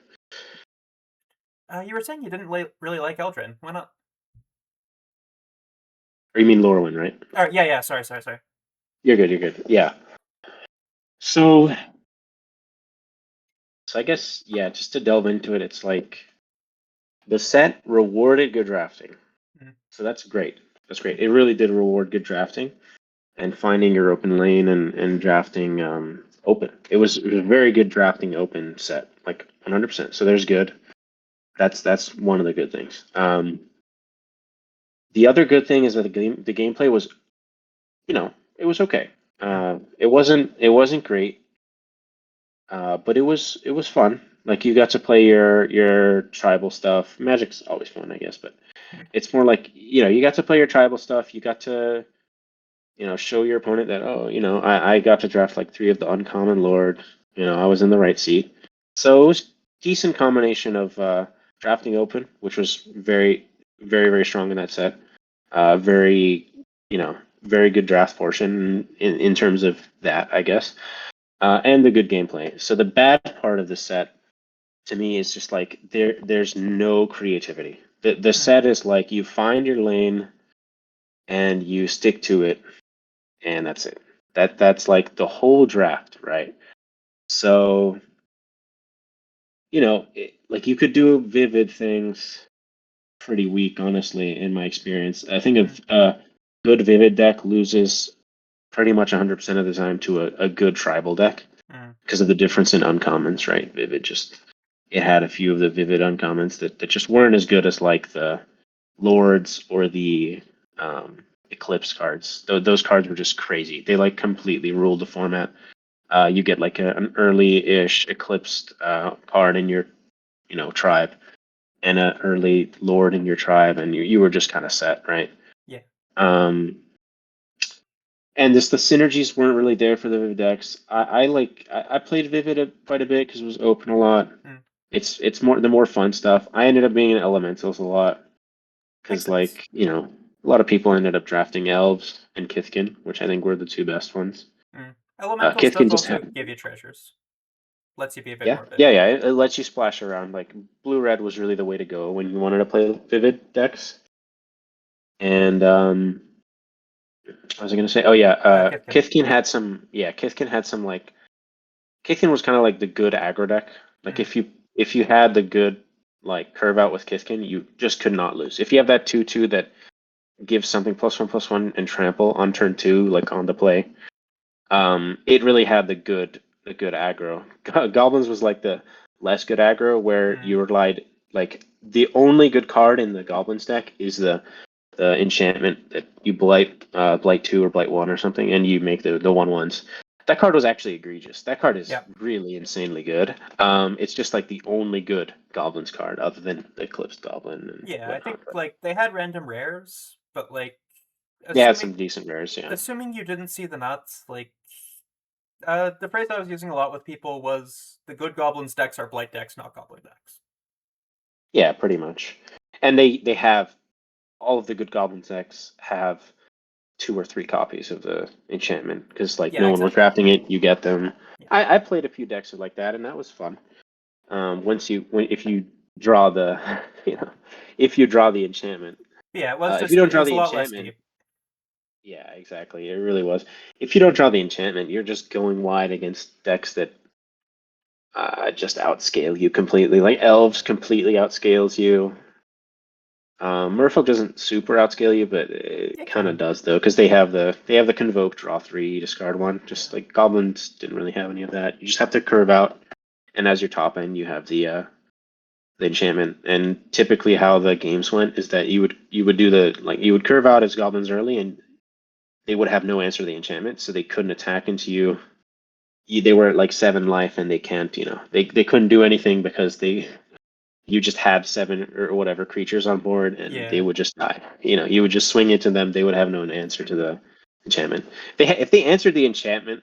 A: You were saying you didn't really like Eldrin. Why not?
B: Or you mean Lorwyn, right?
A: Yeah, yeah. Sorry.
B: You're good. You're good. Yeah. So, I guess yeah, just to delve into it, it's like the set rewarded good drafting.
A: Mhm.
B: So that's great. That's great. It really did reward good drafting and finding your open lane and drafting open. It was a very good drafting open set, like 100%. So there's good. That's one of the good things. The other good thing is that the gameplay was, it was okay.
A: Mhm.
B: It wasn't great, but it was fun. Like you got to play your tribal stuff. Magic's always fun, I guess, but
A: Mhm.
B: it's more like you got to play your tribal stuff. You got to show your opponent that, oh, I got to draft like three of the uncommon lord. I was in the right seat. So it was decent combination of drafting open, which was very, very, very strong in that set. Very, very good draft portion in terms of that, I guess, and the good gameplay. So the bad part of the set to me is just like there's no creativity. The
A: Mhm.
B: set is like you find your lane and you stick to it and that's it. That's like the whole draft, right? So like you could do vivid things pretty weak, honestly, in my experience. I think
A: Mhm.
B: if a good vivid deck loses pretty much 100% of the time to a good tribal deck
A: Mhm.
B: because of the difference in uncommons, right? Vivid just it had a few of the vivid uncommons that just weren't as good as like the lords or the eclipse cards. Those cards were just crazy. They like completely ruled the format. You get like an early-ish eclipsed card in your tribe and an early lord in your tribe, and you were just kind of set, right?
A: Yeah.
B: Um, and just the synergies weren't really there for the Vivid decks. I played Vivid quite a bit because it was open a lot.
A: Mhm.
B: It's more the more fun stuff. I ended up being in Elementals a lot
A: Makes
B: because
A: sense.
B: a lot of people ended up drafting Elves and Kithkin, which I think were the two best ones.
A: Elementals does
B: Kithkin just
A: also
B: had
A: give you treasures. Lets you be a bit
B: Yeah,
A: more
B: yeah,
A: vivid.
B: yeah. It lets you splash around. Like blue red was really the way to go when you wanted to play Vivid decks. And what was I gonna say? Oh yeah,
A: Kithkin.
B: Kithkin had some. Yeah, Kithkin had some like Kithkin was kind of like the good aggro deck. Like
A: Mhm.
B: if you had the good like curve out with Kithkin, you just could not lose. If you have that 2/2 that gives something +1/+1 and trample on turn two, like on the play, it really had the good aggro. Goblins was like the less good aggro where
A: Mhm.
B: you relied like the only good card in the goblins deck is the enchantment that you blight 2 or blight 1 or something and you make the 1/1s. That card was actually egregious. That card is
A: Yeah.
B: really insanely good. It's just like the only good goblins card other than the Eclipsed Goblin and
A: Yeah, I think
B: whatnot. But
A: like they had random rares, but like
B: they had
A: assuming
B: some decent rares, yeah.
A: assuming you didn't see the nuts, like the phrase I was using a lot with people was the good goblins decks are blight decks, not goblin decks.
B: Yeah, pretty much. And they have all of the good goblins decks have 2 or 3 copies of the enchantment because like
A: Yeah,
B: no one was
A: exactly.
B: drafting it. You get them.
A: Yeah.
B: I played a few decks like that, and that was fun. If you draw the if you draw the enchantment.
A: Yeah, it was
B: If you
A: just
B: don't
A: it
B: draw
A: was a
B: the
A: lot less
B: enchantment,
A: deep.
B: yeah, exactly. It really was. If you don't draw the enchantment, you're just going wide against decks that just outscale you completely. Like elves completely outscales you. Merfolk doesn't super outscale you, but it
A: It
B: kind of
A: can.
B: does though, because they have the convoke, draw 3, discard 1. Just like goblins didn't really have any of that. You just have to curve out, and as your top end, you have the enchantment. And typically, how the games went is that you would do you would curve out as goblins early, and they would have no answer to the enchantment, so they couldn't attack into you. They were at like 7 life, and they can't, they couldn't do anything because you just had 7 or whatever creatures on board, and they
A: Yeah.
B: would just die. You would just swing it to them. They would have no answer to the enchantment. If they answered the enchantment,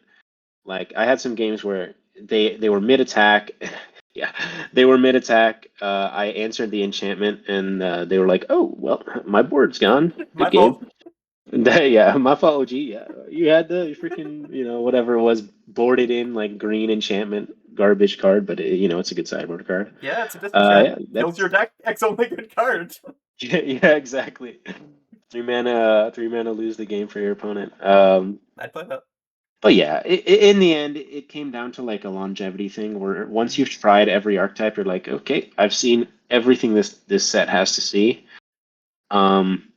B: like I had some games where they were mid attack. Yeah, they were mid attack. I answered the enchantment, and they were like, "Oh well, my board's gone.
A: My
B: Good game."
A: fault.
B: Yeah, my fault. OG. Yeah, you had the freaking, whatever it was, boarded in like green enchantment garbage card, but it's a good sideboard card.
A: Yeah, it's a disenchant.
B: Yeah,
A: Kills
B: that's
A: your deck. X only good card.
B: yeah, exactly. 3 mana, lose the game for your opponent.
A: I'd play that.
B: But yeah, in the end, it came down to like a longevity thing where once
A: Mhm.
B: you've tried every archetype, you're like, okay, I've seen everything this set has to see. Um,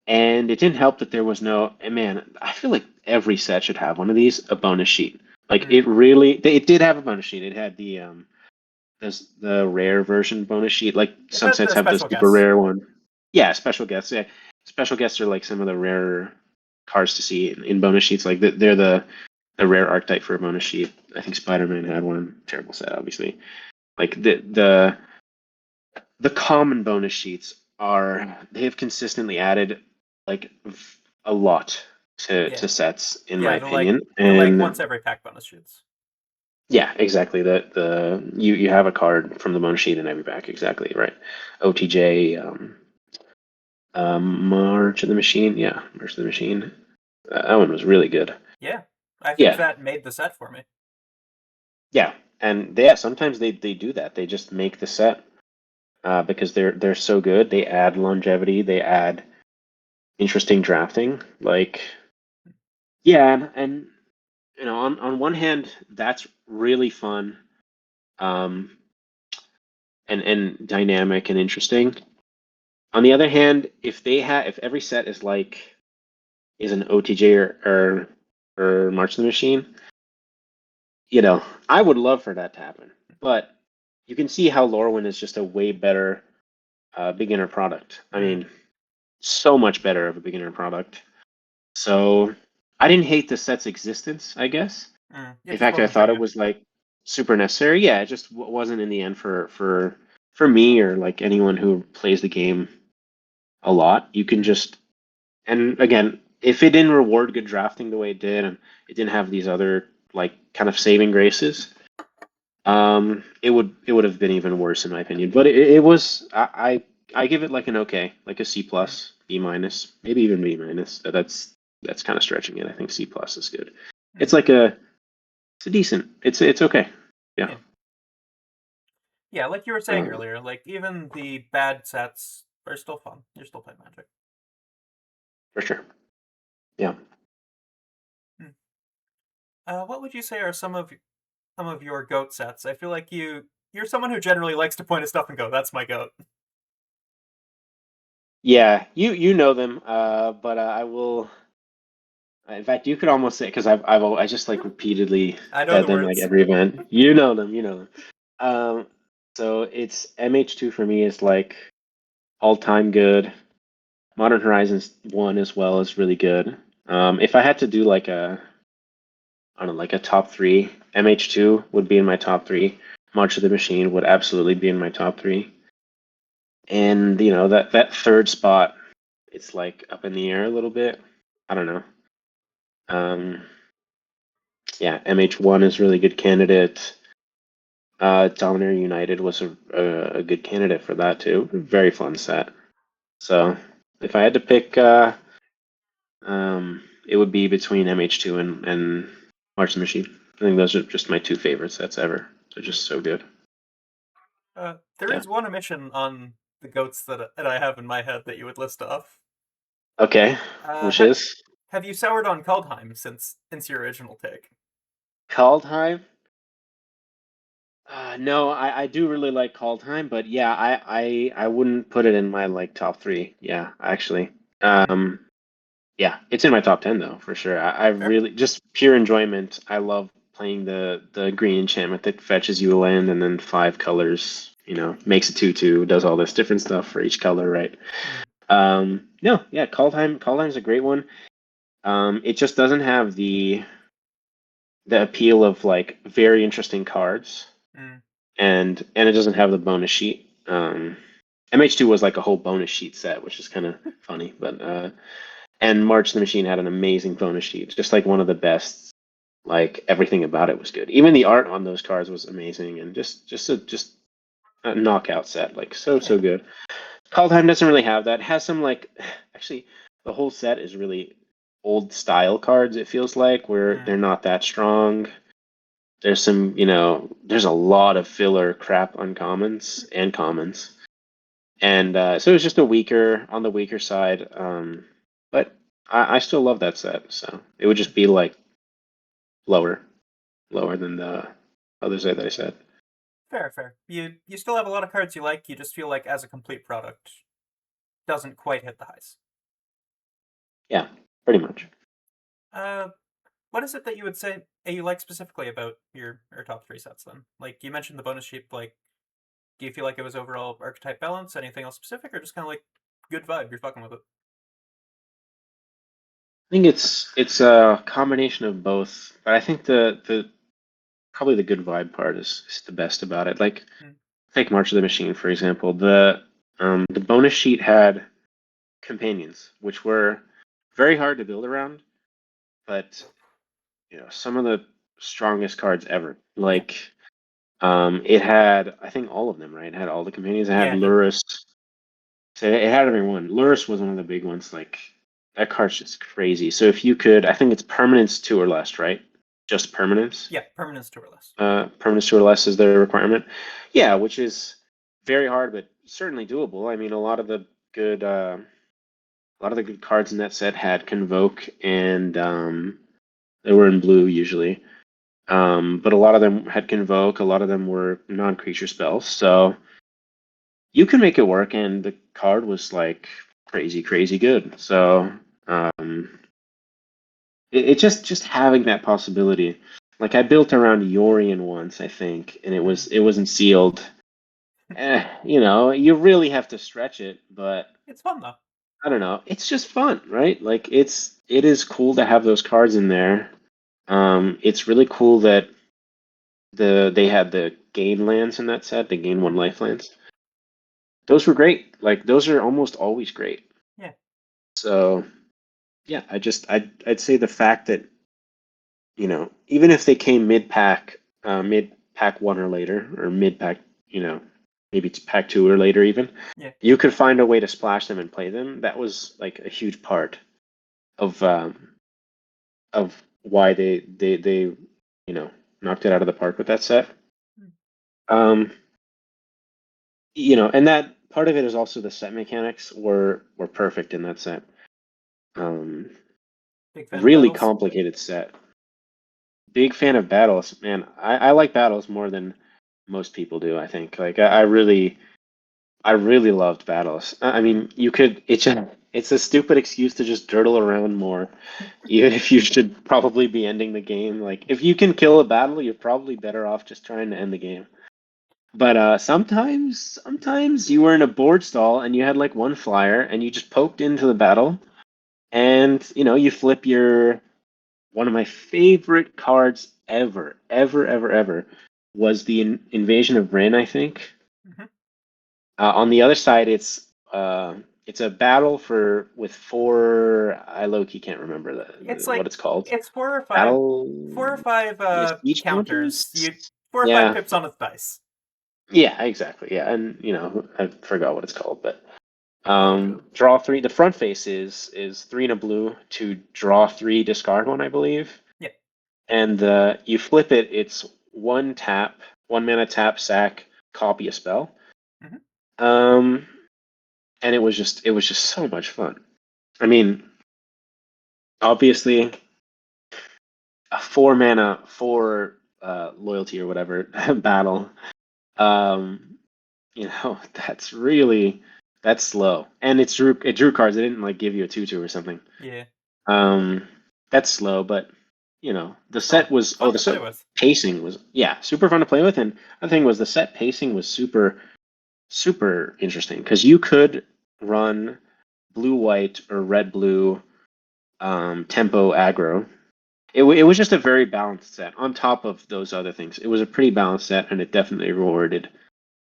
B: and it didn't help that there was no. And man, I feel like every set should have one of these, a bonus sheet. Like
A: Mm.
B: it did have a bonus sheet. It had the rare version bonus sheet. Like
A: It
B: some
A: had
B: sets
A: the
B: have the
A: special
B: super
A: guess.
B: rare one. Yeah, special guests. Yeah, special guests are like some of the rarer cards to see in bonus sheets. Like they're the rare archetype for a bonus sheet. I think Spider-Man had one. Terrible set, obviously. Like the common bonus sheets they have consistently added like a lot to
A: Yeah.
B: sets in my
A: Yeah,
B: opinion.
A: the like
B: And
A: once every pack bonus shoots.
B: yeah, exactly. You have a card from the bonus sheet in every pack. Exactly right. OTJ, March of the Machine. Yeah, March of the Machine. That one was really good.
A: Yeah. I think
B: Yeah,
A: that made the set for me.
B: yeah, and yeah, sometimes they do that. They just make the set because they're so good. They add longevity. They add interesting drafting. Like yeah, and on one hand, that's really fun, um, and dynamic and interesting. On the other hand, if every set is an OTJ or March of the Machine, I would love for that to happen. But you can see how Lorwyn is just a way better beginner product. I
A: Mm.
B: mean, so much better of a beginner product. So I didn't hate the set's existence, I guess.
A: It
B: In
A: just
B: fact, I
A: wasn't for
B: thought it
A: you.
B: was like super necessary. Yeah, it just wasn't in the end for me or like anyone who plays the game a lot. You can
A: Mm.
B: just and again, if it didn't reward good drafting the way it did, and it didn't have these other like kind of saving graces, it would have been even worse in my opinion. But it was I give it like an okay, like a C
A: Mm.
B: plus, B minus, maybe even B minus. That's kind of stretching it. I think C plus is good. It's
A: Mm.
B: like it's a decent. It's okay. Yeah.
A: Yeah. Yeah, like you were saying
B: Um,
A: earlier, like even the bad sets are still fun. You're still playing Magic.
B: for sure. Yeah.
A: Mm. What would you say are some of your goat sets? I feel like you're someone who generally likes to point at stuff and go, "That's my goat."
B: Yeah, you know them, but I will. In fact, you could almost say because I just like repeatedly
A: I know
B: said
A: the
B: them like
A: words.
B: every event. You know them, you know them. So it's MH2 for me is like all time good. Modern Horizons 1 as well is really good. If I had to do like I don't know, like a top 3. MH2 would be in my top 3. March of the Machine would absolutely be in my top 3. And that third spot, it's like up in the air a little bit. I don't know. Yeah, MH1 is a really good candidate. Dominator United was a good candidate for that too. Very fun set. So if I had to pick, it would be between MH2 and March of the Machine. I think those are just my 2 favorite sets ever. They're just so good.
A: There
B: Yeah.
A: is one omission on the goats that I have in my head that you would list off.
B: Okay. Which is
A: Have you soured on Kaldheim since your original take?
B: Kaldheim? No, I do really like Kaldheim, but yeah, I wouldn't put it in my like top 3. Yeah, actually. Yeah, it's in my top 10 though, for sure. I really just pure enjoyment. I love playing the green enchantment that fetches you a land and then 5 colors, makes a 2/2, does all this different stuff for each color, right? No, yeah, Kaldheim's a great one. It just doesn't have the appeal of like very interesting cards. And it doesn't have the bonus sheet. MH2 was like a whole bonus sheet set, which is kind of funny, but and March the Machine had an amazing bonus sheet, just like one of the best. Like everything about it was good. Even the art on those cards was amazing, and just a knockout set, like so good. Kaldheim doesn't really have that. It has some like actually the whole set is really old style cards. It feels like where they're not that strong. There's some, there's a lot of filler crap uncommons and commons. And so it's just on the weaker side. But I still love that set. So it would just be like lower than the other set that I said.
A: Fair. You still have a lot of cards you like. You just feel like as a complete product, doesn't quite hit the highs.
B: Yeah, pretty much.
A: What is it that you would say you like specifically about your top 3 sets then? Like you mentioned the bonus sheet. Like, do you feel like it was overall archetype balance? Anything else specific, or just kind of like good vibe? You're fucking with it.
B: I think it's a combination of both, but I think the probably the good vibe part is the best about it. Like take March of the Machine for example. The bonus sheet had companions, which were very hard to build around, but some of the strongest cards ever. Like it had I think all of them, right? It had all the companions. It had Lurrus. So it had everyone. Lurrus was one of the big ones. Like that card's just crazy. So if you could, I think it's permanence 2 or less, right? Just permanence.
A: Yeah, permanence 2 or less.
B: Permanence 2 or less is the requirement. Yeah, which is very hard, but certainly doable. I mean, a lot of the good cards in that set had Convoke, and they were in blue usually. But a lot of them had Convoke. A lot of them were non-creature spells. So you can make it work, and the card was like crazy good. So it just having that possibility. Like I built around Yorion once, I think, and it wasn't sealed. You really have to stretch it, but
A: it's fun though.
B: I don't know. It's just fun, right? Like it is cool to have those cards in there. It's really cool that they had the gain lands in that set, the gain 1 life lands. Those were great. Like those are almost always great.
A: Yeah.
B: So yeah, I'd say the fact that even if they came mid pack 1 or later, or mid pack, maybe it's pack 2 or later even, you could find a way to splash them and play them. That was like a huge part of why they knocked it out of the park with that set. And that part of it is also the set mechanics were perfect in that set. Really complicated set. Big fan of battles, man. I like battles more than most people do. I think like I really loved battles. I mean, it's a stupid excuse to just dirtle around more, even if you should probably be ending the game. Like if you can kill a battle, you're probably better off just trying to end the game. But sometimes you were in a board stall and you had like 1 flyer and you just poked into the battle, and you flip your one of my favorite cards ever was the Invasion of Rin, I think.
A: Mhm.
B: On the other side, it's a battle with four. I low key can't remember
A: It's
B: what
A: like
B: it's called.
A: it's
B: Battle.
A: four or five
B: Yeah, siege
A: counters.
B: counters.
A: You 4 or 5
B: Yeah,
A: pips on its dice.
B: yeah, exactly. Yeah, and I forgot what it's called, but
A: All good.
B: draw three. The front face is 3 and a blue to draw three, discard one, I believe.
A: Yeah.
B: And you flip it. It's 1 tap, 1 mana tap, sack, copy a spell.
A: Mhm.
B: Um, and it was just so much fun. I mean, obviously, a 4 mana, four loyalty or whatever battle. Um, that's slow, and it drew cards. It didn't like give you a 2/2 or something.
A: Yeah.
B: Um, that's slow, but the set
A: Fun.
B: was
A: Fun
B: the
A: to play
B: set
A: with.
B: pacing was super fun to play with, and the thing was the set pacing was super interesting because you could run blue white or red blue tempo aggro. It was just a very balanced set. On top of those other things, it was a pretty balanced set, and it definitely rewarded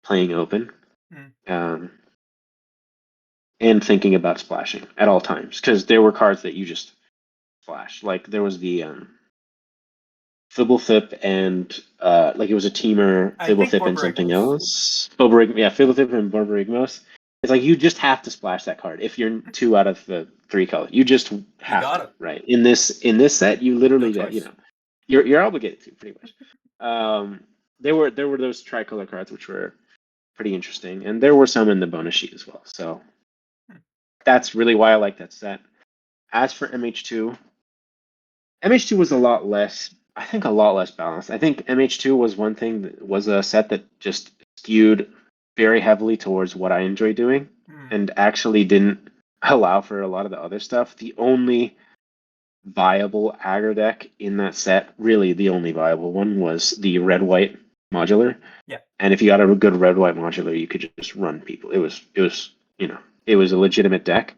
B: playing open.
A: Mm.
B: Um, and thinking about splashing at all times because there were cards that you just flash. Like there was the Fibblethip and like it was a teamer,
A: I think
B: Fibblethip and something
A: Borborygmos.
B: else. Yeah, Fibblethip and Borborygmos. It's like you just have to splash that card if you're 2 out of the 3 colors. You just
A: You
B: have
A: got
B: to,
A: it.
B: right? In this set, you
A: No
B: literally
A: choice.
B: you're obligated to pretty much. There were those tricolor cards which were pretty interesting, and there were some in the bonus sheet as well. So
A: Hmm.
B: that's really why I like that set. As for MH2 was I think a lot less balanced. I think MH2 was one thing that was a set that just skewed very heavily towards what I enjoy doing
A: Mm.
B: and actually didn't allow for a lot of the other stuff. The only viable aggro deck in that set, really the only viable one, was the red white modular.
A: Yeah.
B: And if you got a good red white modular, you could just run people. It was a legitimate deck.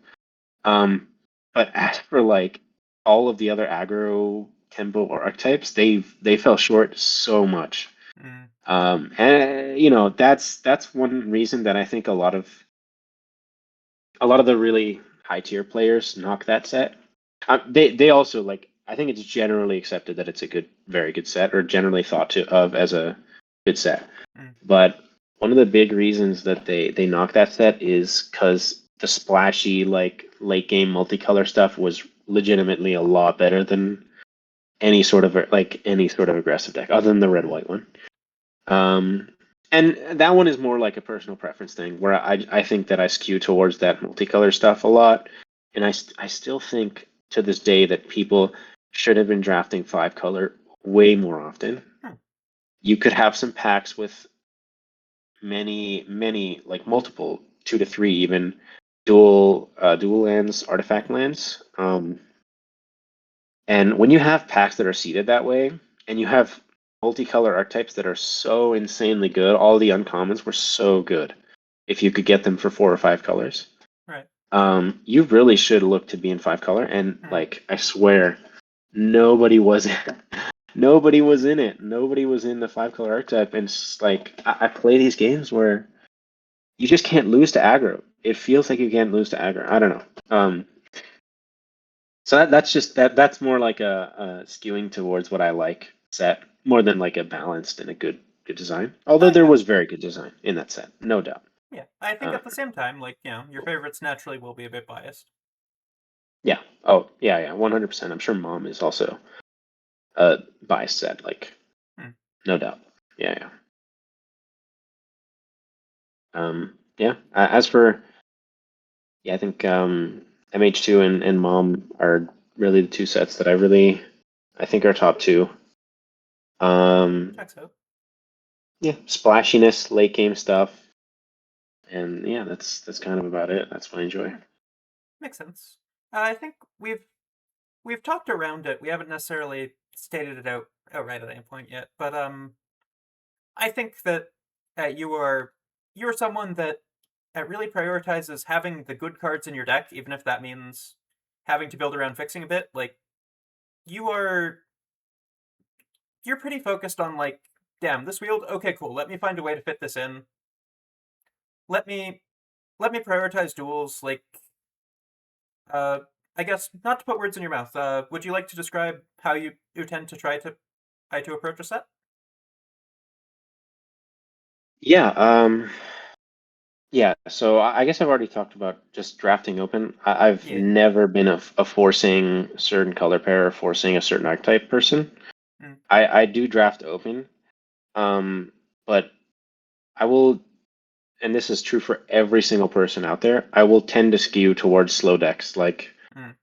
B: But as for like all of the other aggro tempo or archetypes, they fell short so much.
A: Mm.
B: And that's one reason that I think a lot of the really high tier players knock that set. They also like I think it's generally accepted that it's a very good set, or generally of as a good set.
A: Mm.
B: But one of the big reasons that they knock that set is because the splashy like late game multicolor stuff was legitimately a lot better than any sort of aggressive deck other than the red
A: Mm.
B: white one. And that one is more like a personal preference thing where I think that I skew towards that multicolor stuff a lot, and I still think to this day that people should have been drafting 5 color way more often.
A: Hmm.
B: You could have some packs with many like multiple 2 to 3 even dual lands, artifact lands. And when you have packs that are seeded that way, and you have multicolor archetypes that are so insanely good, all the uncommons were so good. If you could get them for 4 or 5 colors,
A: Right.
B: you really should look to be in 5 color. And
A: Mm.
B: like I swear, nobody was nobody was in it. Nobody was in the 5 color archetype. And it's like I play these games where you just can't lose to aggro. It feels like you can't lose to aggro. I don't know. So that's more like a skewing towards what I like set more than like a balanced and a good design. Although
A: Oh
B: there
A: yeah.
B: was very good design in that set, no doubt.
A: Yeah. I think
B: Uh,
A: at the same time, like, your favorites naturally will be a bit biased.
B: yeah. Oh yeah, 100%. I'm sure Mom is also a biased set, like
A: Hmm.
B: no doubt. Yeah. Yeah. As for I think MH2 and Mom are really the two sets that I think are top two.
A: Check so.
B: Yeah, splashiness, late game stuff, and yeah, that's kind of about it. That's what I enjoy.
A: Makes sense. I think we've talked around it. We haven't necessarily stated it outright at any point yet, but I think that you're someone that really prioritizes having the good cards in your deck, even if that means having to build around fixing a bit. Like, you're pretty focused on like, damn, this wield, okay, cool, let me find a way to fit this in. Let me prioritize duels, like uh I guess not to put words in your mouth, would you like to describe how you tend to try to approach a set?
B: Yeah. Yeah. So I guess I've already talked about just drafting open. I've
A: Yeah.
B: never been a forcing a certain color pair or forcing a certain archetype person.
A: Mm.
B: I do draft open, but I will, and this is true for every single person out there, I will tend to skew towards slow decks. Like
A: Mm.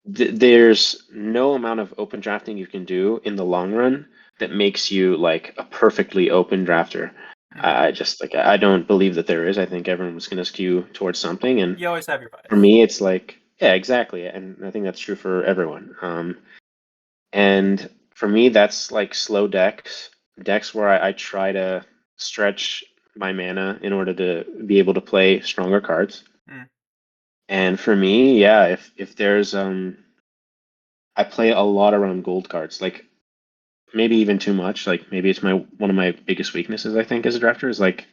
B: there's no amount of open drafting you can do in the long run that makes you like a perfectly open drafter.
A: Mm.
B: I just like I don't believe that there is. I think everyone's going to skew towards something, and
A: You always have your
B: for
A: bias.
B: me, it's like yeah, exactly, and I think that's true for everyone. And for me, that's like slow decks where I try to stretch my mana in order to be able to play stronger cards.
A: Mm.
B: And for me, yeah, if there's I play a lot around gold cards, like maybe even too much. Like maybe it's my one of my biggest weaknesses, I think, as a drafter is like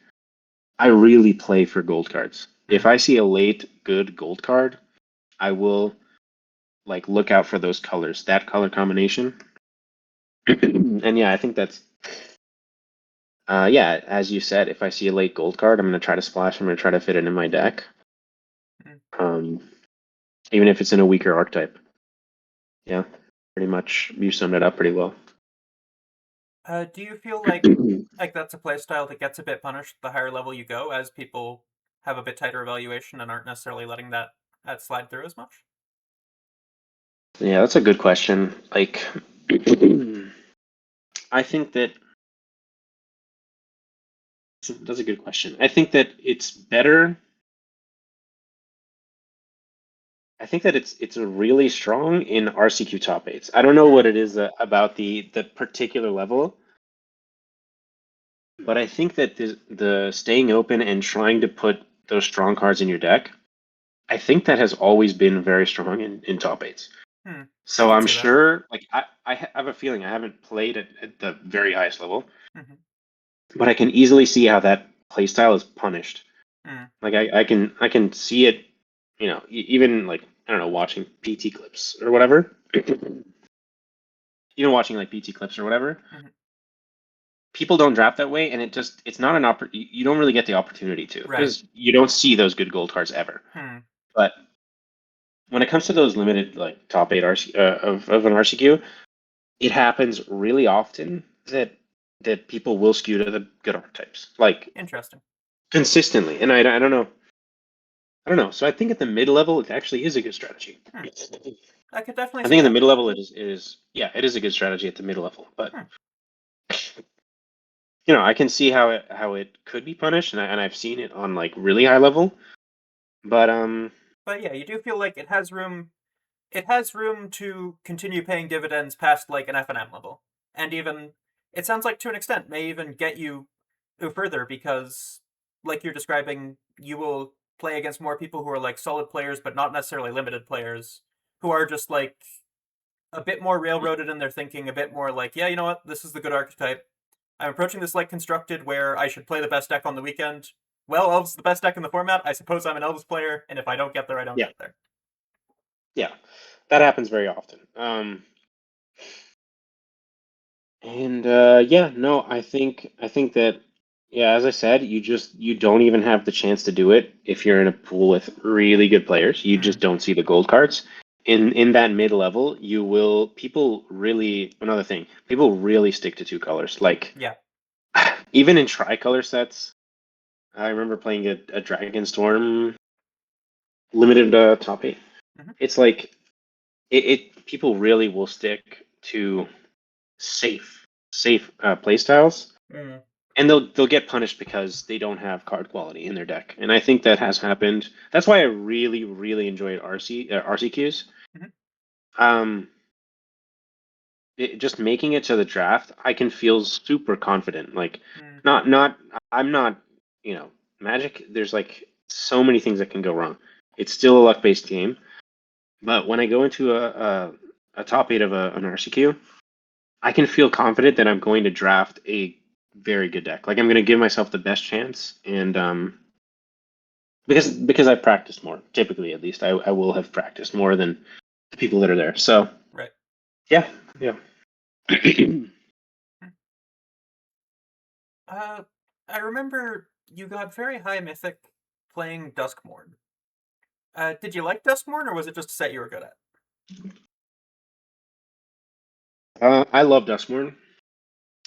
B: I really play for gold cards. If
A: Mm.
B: I see a late good gold card, I will like look out for those colors, that color combination. And yeah, I think that's yeah, as you said, if I see a late gold card, I'm gonna try to splash. I'm gonna try to fit it in my deck.
A: Mm.
B: Um, even if it's in a weaker archetype. Yeah, pretty much you summed it up pretty well.
A: Do you feel like that's a playstyle that gets a bit punished the higher level you go, as people have a bit tighter evaluation and aren't necessarily letting that slide through as much?
B: Yeah, that's a good question. Like, I think that that's a good question. I think that it's better. I think that it's a really strong in RCQ top eights. I don't know what
A: Mm.
B: it is about the particular level, but I think that the staying open and trying to put those strong cards in your deck, I think that has always been very strong in top eights.
A: Hmm. I
B: So
A: could
B: I'm
A: see that.
B: sure, like I have a feeling I haven't played at the very highest level,
A: Mm-hmm.
B: but I can easily see how that playstyle is punished.
A: Mm.
B: Like I can see it, even like I don't know, watching PT clips or whatever. Watching like PT clips or whatever.
A: Mm-hmm.
B: People don't draft that way, and it's not an you don't really get the opportunity to
A: Right.
B: because you don't see those good gold cards ever.
A: Hmm.
B: But when it comes to those limited like top eight of an RCQ, it happens really often that people will skew to the good archetypes like
A: Interesting.
B: consistently, and I don't know. I don't know. So I think at the mid level, it actually is a good strategy.
A: Hmm. I could definitely
B: I
A: see
B: think in the
A: that.
B: mid level, it is yeah, it is a good strategy at the mid level. But
A: Hmm.
B: I can see how it could be punished, and I've seen it on like really high level. But
A: But yeah, you do feel like it has room. It has room to continue paying dividends past like an F&M level, and even it sounds like to an extent may even get you further because, like you're describing, you will play against more people who are like solid players, but not necessarily limited players, who are just like a bit more railroaded in their thinking, a bit more like, yeah, you know what, this is the good archetype. I'm approaching this like constructed where I should play the best deck on the weekend. Well, Elves the best deck in the format. I suppose I'm an Elves player, and if I don't get there, I don't
B: yeah,
A: get there.
B: yeah, that happens very often. And yeah, no, I think that yeah, as I said, you don't even have the chance to do it if you're in a pool with really good players. You
A: Hmm.
B: just don't see the gold cards. In that mid level, people really another thing, people really stick to two colors. Like
A: Yeah.
B: even in tricolor sets, I remember playing a Dragon Storm limited top eight.
A: Hmm.
B: It's like it people really will stick to safe play styles,
A: Mm.
B: and they'll get punished because they don't have card quality in their deck. And I think that has happened. That's why I really really enjoyed RCQs.
A: Hmm.
B: Um, just making it to the draft, I can feel super confident. Like
A: Mm.
B: not I'm not Magic. There's like so many things that can go wrong. It's still a luck based game. But when I go into a top 8 of an RCQ, I can feel confident that I'm going to draft a very good deck. Like I'm going to give myself the best chance, and because I practiced more, typically at least, I will have practiced more than the people that are there. So
A: Right.
B: yeah.
A: I remember you got very high mythic playing Duskmourn. Did you like Duskmourn, or was it just a set you were good at?
B: I love Duskmourn.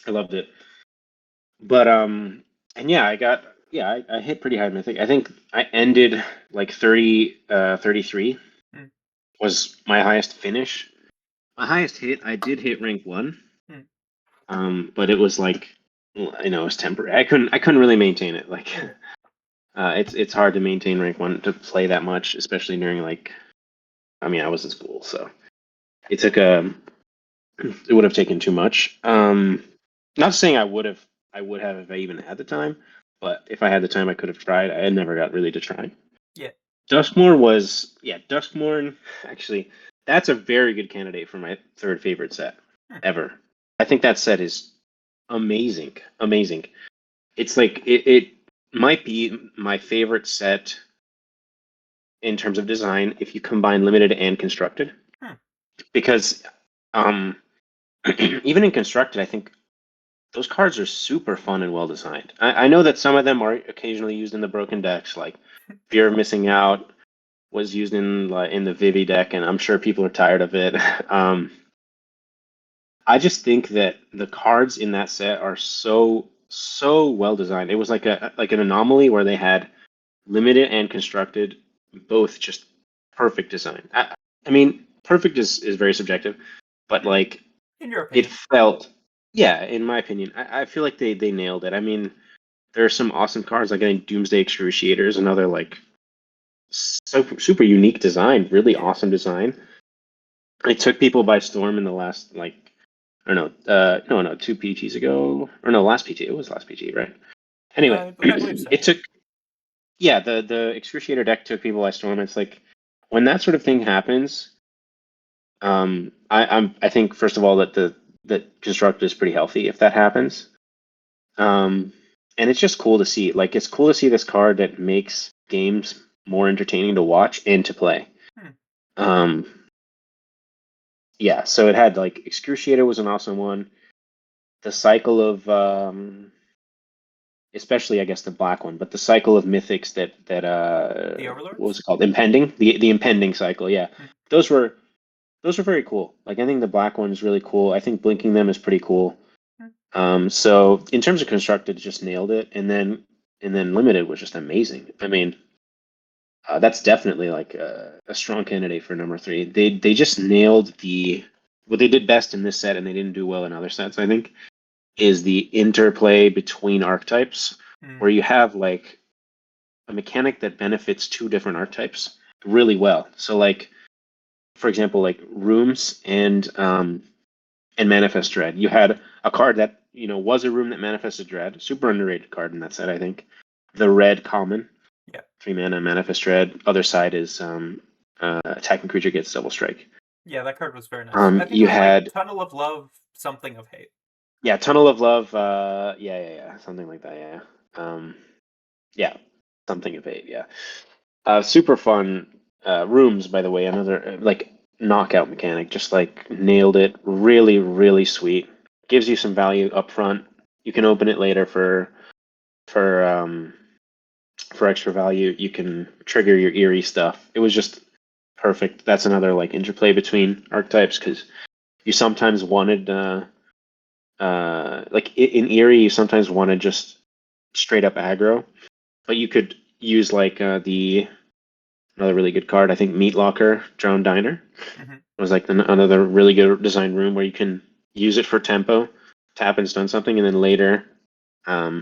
B: I loved it. But and yeah, I hit pretty high mythic. I think I ended like 33
A: Hmm.
B: was my highest finish. My highest hit, I did hit rank 1. But it was like, it was temporary. I couldn't really maintain it. Like
A: Yeah.
B: it's hard to maintain rank 1 to play that much, especially during like, I mean, I was in school, so it took it would have taken too much. Not saying I would have if I even had the time, but if I had the time, I could have tried. I never got really to try.
A: Yeah.
B: Duskmourn, actually, that's a very good candidate for my third favorite set ever. I think that set is amazing. Amazing. It's like it might be my favorite set in terms of design if you combine limited and constructed. Because even in constructed, I think those cards are super fun and well designed. I know that some of them are occasionally used in the broken decks, like Fear of Missing Out was used in the Vivi deck, and I'm sure people are tired of it. I just think that the cards in that set are so well designed. It was like an anomaly where they had limited and constructed, both just perfect design. I mean, perfect is very subjective, but like
A: In your
B: it
A: opinion.
B: felt, yeah, in my opinion, I feel like they nailed it. I mean, there are some awesome cards like getting Doomsday Excruciators, another like super unique design, really awesome design. It took people by storm in the last like, I don't know, no, 2 PTs ago, or no, last PT. It was last PT, right? Anyway,
A: I believe so.
B: it took, yeah, the Excruciator deck took people by storm. It's like when that sort of thing happens, I think first of all that construct is pretty healthy if that happens. And it's just cool to see. Like it's cool to see this card that makes games more entertaining to watch and to play. Um, yeah, so it had like Excruciator was an awesome one. The cycle of especially I guess the black one, but the cycle of mythics that
A: The
B: what was
A: Overlords?
B: it called? Impending? The impending cycle, yeah. Those were very cool. Like I think the black one is really cool. I think blinking them is pretty cool. So in terms of constructed, just nailed it, and then limited was just amazing. I mean, that's definitely like a strong candidate for number 3. They just nailed what they did best in this set, and they didn't do well in other sets. I think is the interplay between archetypes, where you have like a mechanic that benefits 2 different archetypes really well. So like, for example, like rooms and Manifest Dread. You had a card that was a room that manifested Dread, super underrated card in that set, I think. The red common, 3 mana Manifest Dread. Other side is attacking creature gets double strike.
A: Yeah, that card was very nice. I think it
B: You
A: was like
B: had
A: Tunnel of Love, something of Hate.
B: Tunnel of Love. Yeah, something like that. Yeah, something of Hate. Yeah, super fun. Rooms, by the way, another like knockout mechanic. Just like nailed it. Really, really sweet. Gives you some value up front. You can open it later for extra value. You can trigger your eerie stuff. It was just perfect. That's another like interplay between archetypes because you sometimes wanted like in eerie you sometimes wanted just straight up aggro, but you could use like the another really good card. I think Meat Locker Drowned Diner was like another really good design room where you can use it for tempo, tap and stun something, and then later, I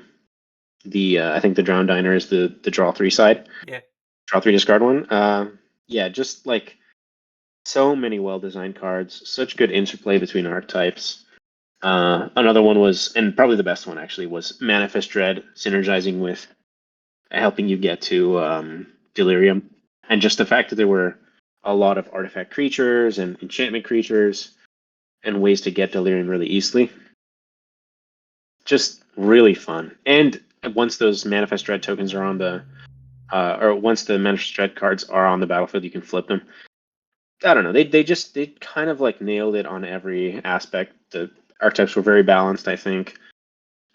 B: think the Drowned Diner is the draw 3 side.
A: Yeah.
B: Draw 3 discard one. Yeah, just like so many well designed cards, such good interplay between archetypes. Another one was, and probably the best one actually, was Manifest Dread synergizing with helping you get to Delirium, and just the fact that there were a lot of artifact creatures and enchantment creatures and ways to get Delirium really easily. Just really fun. And once those Manifest Dread tokens are on the, or once the Manifest Dread cards are on the battlefield, you can flip them. I don't know. They kind of like nailed it on every aspect. The archetypes were very balanced, I think.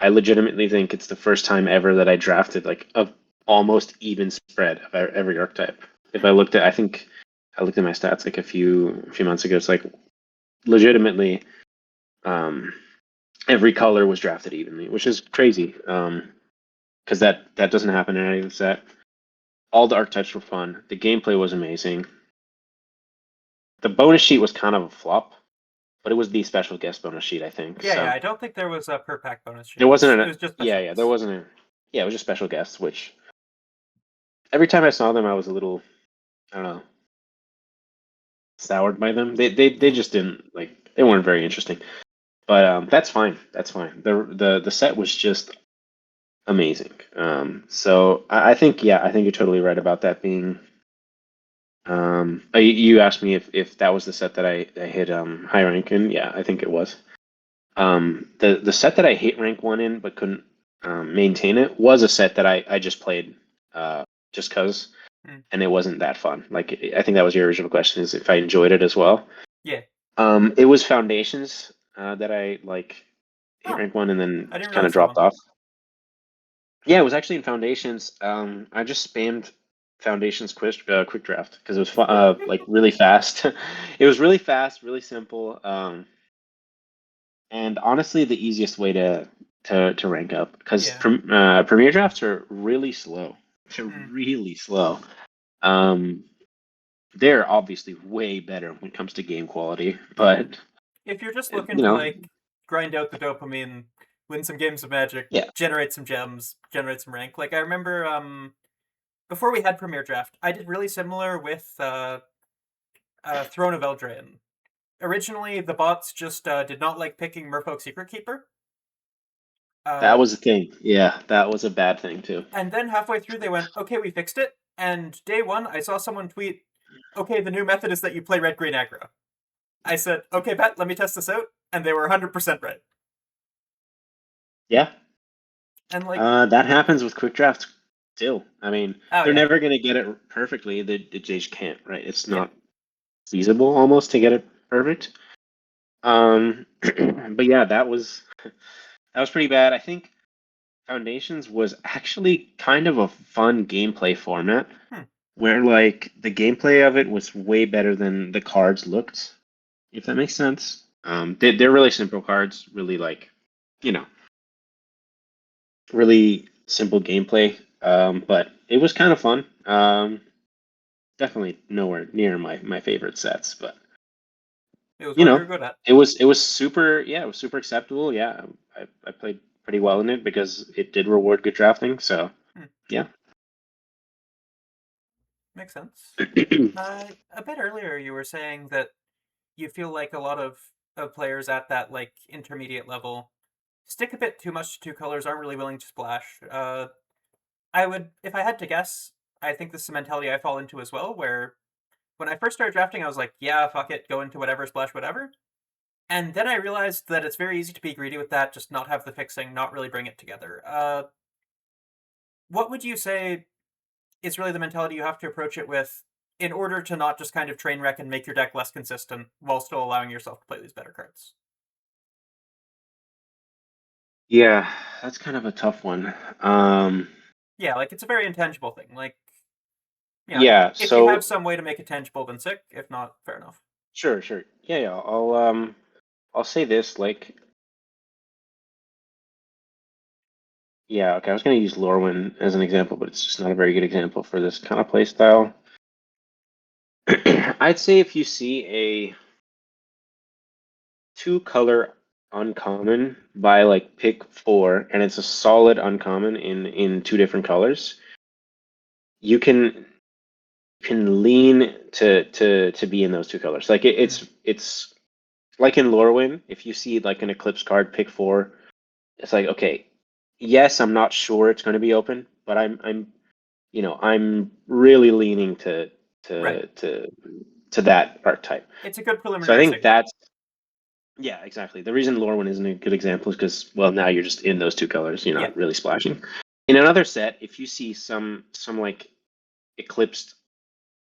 B: I legitimately think it's the first time ever that I drafted like a almost even spread of every archetype. If I looked at, I think I looked at my stats like a few months ago. It's like legitimately, every color was drafted evenly, which is crazy. Because that doesn't happen in any of the set. All the archetypes were fun. The gameplay was amazing. The bonus sheet was kind of a flop, but it was the special guest bonus sheet, I think.
A: Yeah,
B: so.
A: yeah. I don't think there was a per pack bonus sheet.
B: There wasn't
A: It was just special
B: yeah,
A: guests.
B: there wasn't a, yeah, it was just special guests, which every time I saw them, I was a little, I don't know, soured by them. They just didn't like, they weren't very interesting. But that's fine. That's fine. The set was just amazing. So I think, yeah, I think you're totally right about that being. You asked me if that was the set that I hit high rank in. Yeah, I think it was. The set that I hit rank 1 in but couldn't maintain it was a set that I just played just cause, and it wasn't that fun. Like, I think that was your original question, is if I enjoyed it as well.
A: Yeah.
B: It was Foundations that I like hit rank 1 and then
A: I didn't
B: kind of
A: realize that
B: dropped
A: one.
B: off. Yeah, it was actually in Foundations. I just spammed Foundations quick draft because it was like really fast. It was really fast, really simple. And honestly, the easiest way to rank up, because
A: Yeah.
B: Premier drafts are really slow. They're
A: Mm.
B: really slow. They're obviously way better when it comes to game quality, but
A: If you're just looking
B: you
A: to
B: know,
A: like grind out the dopamine, win some games of Magic,
B: yeah,
A: generate some gems, generate some rank. Like I remember before we had Premier Draft, I did really similar with Throne of Eldraine. Originally, the bots just did not like picking Merfolk Secret Keeper.
B: that
A: Uh,
B: was a thing. Yeah, that was a bad thing too.
A: and then halfway through, they went, okay, we fixed it. And day one, I saw someone tweet, okay, the new method is that you play red green aggro. I said, okay, bet, let me test this out. And they were 100% right.
B: Yeah,
A: And like,
B: that happens with quick drafts still. I mean,
A: oh
B: they're
A: yeah,
B: never gonna get it perfectly. They just can't, right? It's
A: yeah.
B: not feasible almost to get it perfect. But yeah, that was pretty bad. I think Foundations was actually kind of a fun gameplay format
A: Hmm.
B: where like the gameplay of it was way better than the cards looked, if that makes sense. They're really simple cards, really like, you know, really simple gameplay. But it was kind of fun. Definitely nowhere near my favorite sets, but
A: It was
B: you
A: what you
B: know,
A: were good at.
B: it was super, yeah, it was super acceptable. Yeah, I played pretty well in it because it did reward good drafting. So
A: Hmm.
B: yeah.
A: Makes sense. A bit earlier, you were saying that you feel like a lot of players at that like intermediate level stick a bit too much to two colors, aren't really willing to splash. I would, if I had to guess, I think this is a mentality I fall into as well, where when I first started drafting, I was like, yeah, fuck it, go into whatever, splash whatever. And then I realized that it's very easy to be greedy with that, just not have the fixing, not really bring it together. What would you say is really the mentality you have to approach it with in order to not just kind of train wreck and make your deck less consistent while still allowing yourself to play these better cards?
B: Yeah, that's kind of a tough one.
A: Yeah, like it's a very intangible thing. Like,
B: Yeah,
A: if you have
B: so
A: some way to make it tangible, then sick. If not, fair enough.
B: sure, sure. Yeah, yeah. I'll say this, like, yeah, okay, I was gonna use Lorwyn as an example, but it's just not a very good example for this kind of play style. I'd say if you see a two color uncommon by like pick 4 and it's a solid uncommon in two different colors, you can lean to be in those two colors. Like
A: Mm.
B: it's like in Lorwyn, if you see like an Eclipse card pick 4, it's like, okay, yes, I'm not sure it's going to be open, but I'm really leaning to
A: Right.
B: to to that archetype.
A: It's a good
B: So
A: preliminary
B: I think
A: signal.
B: that's yeah, exactly. The reason Lorwyn isn't a good example is because, well, now you're just in those two colors. You're not really splashing. In another set, if you see some like Eclipsed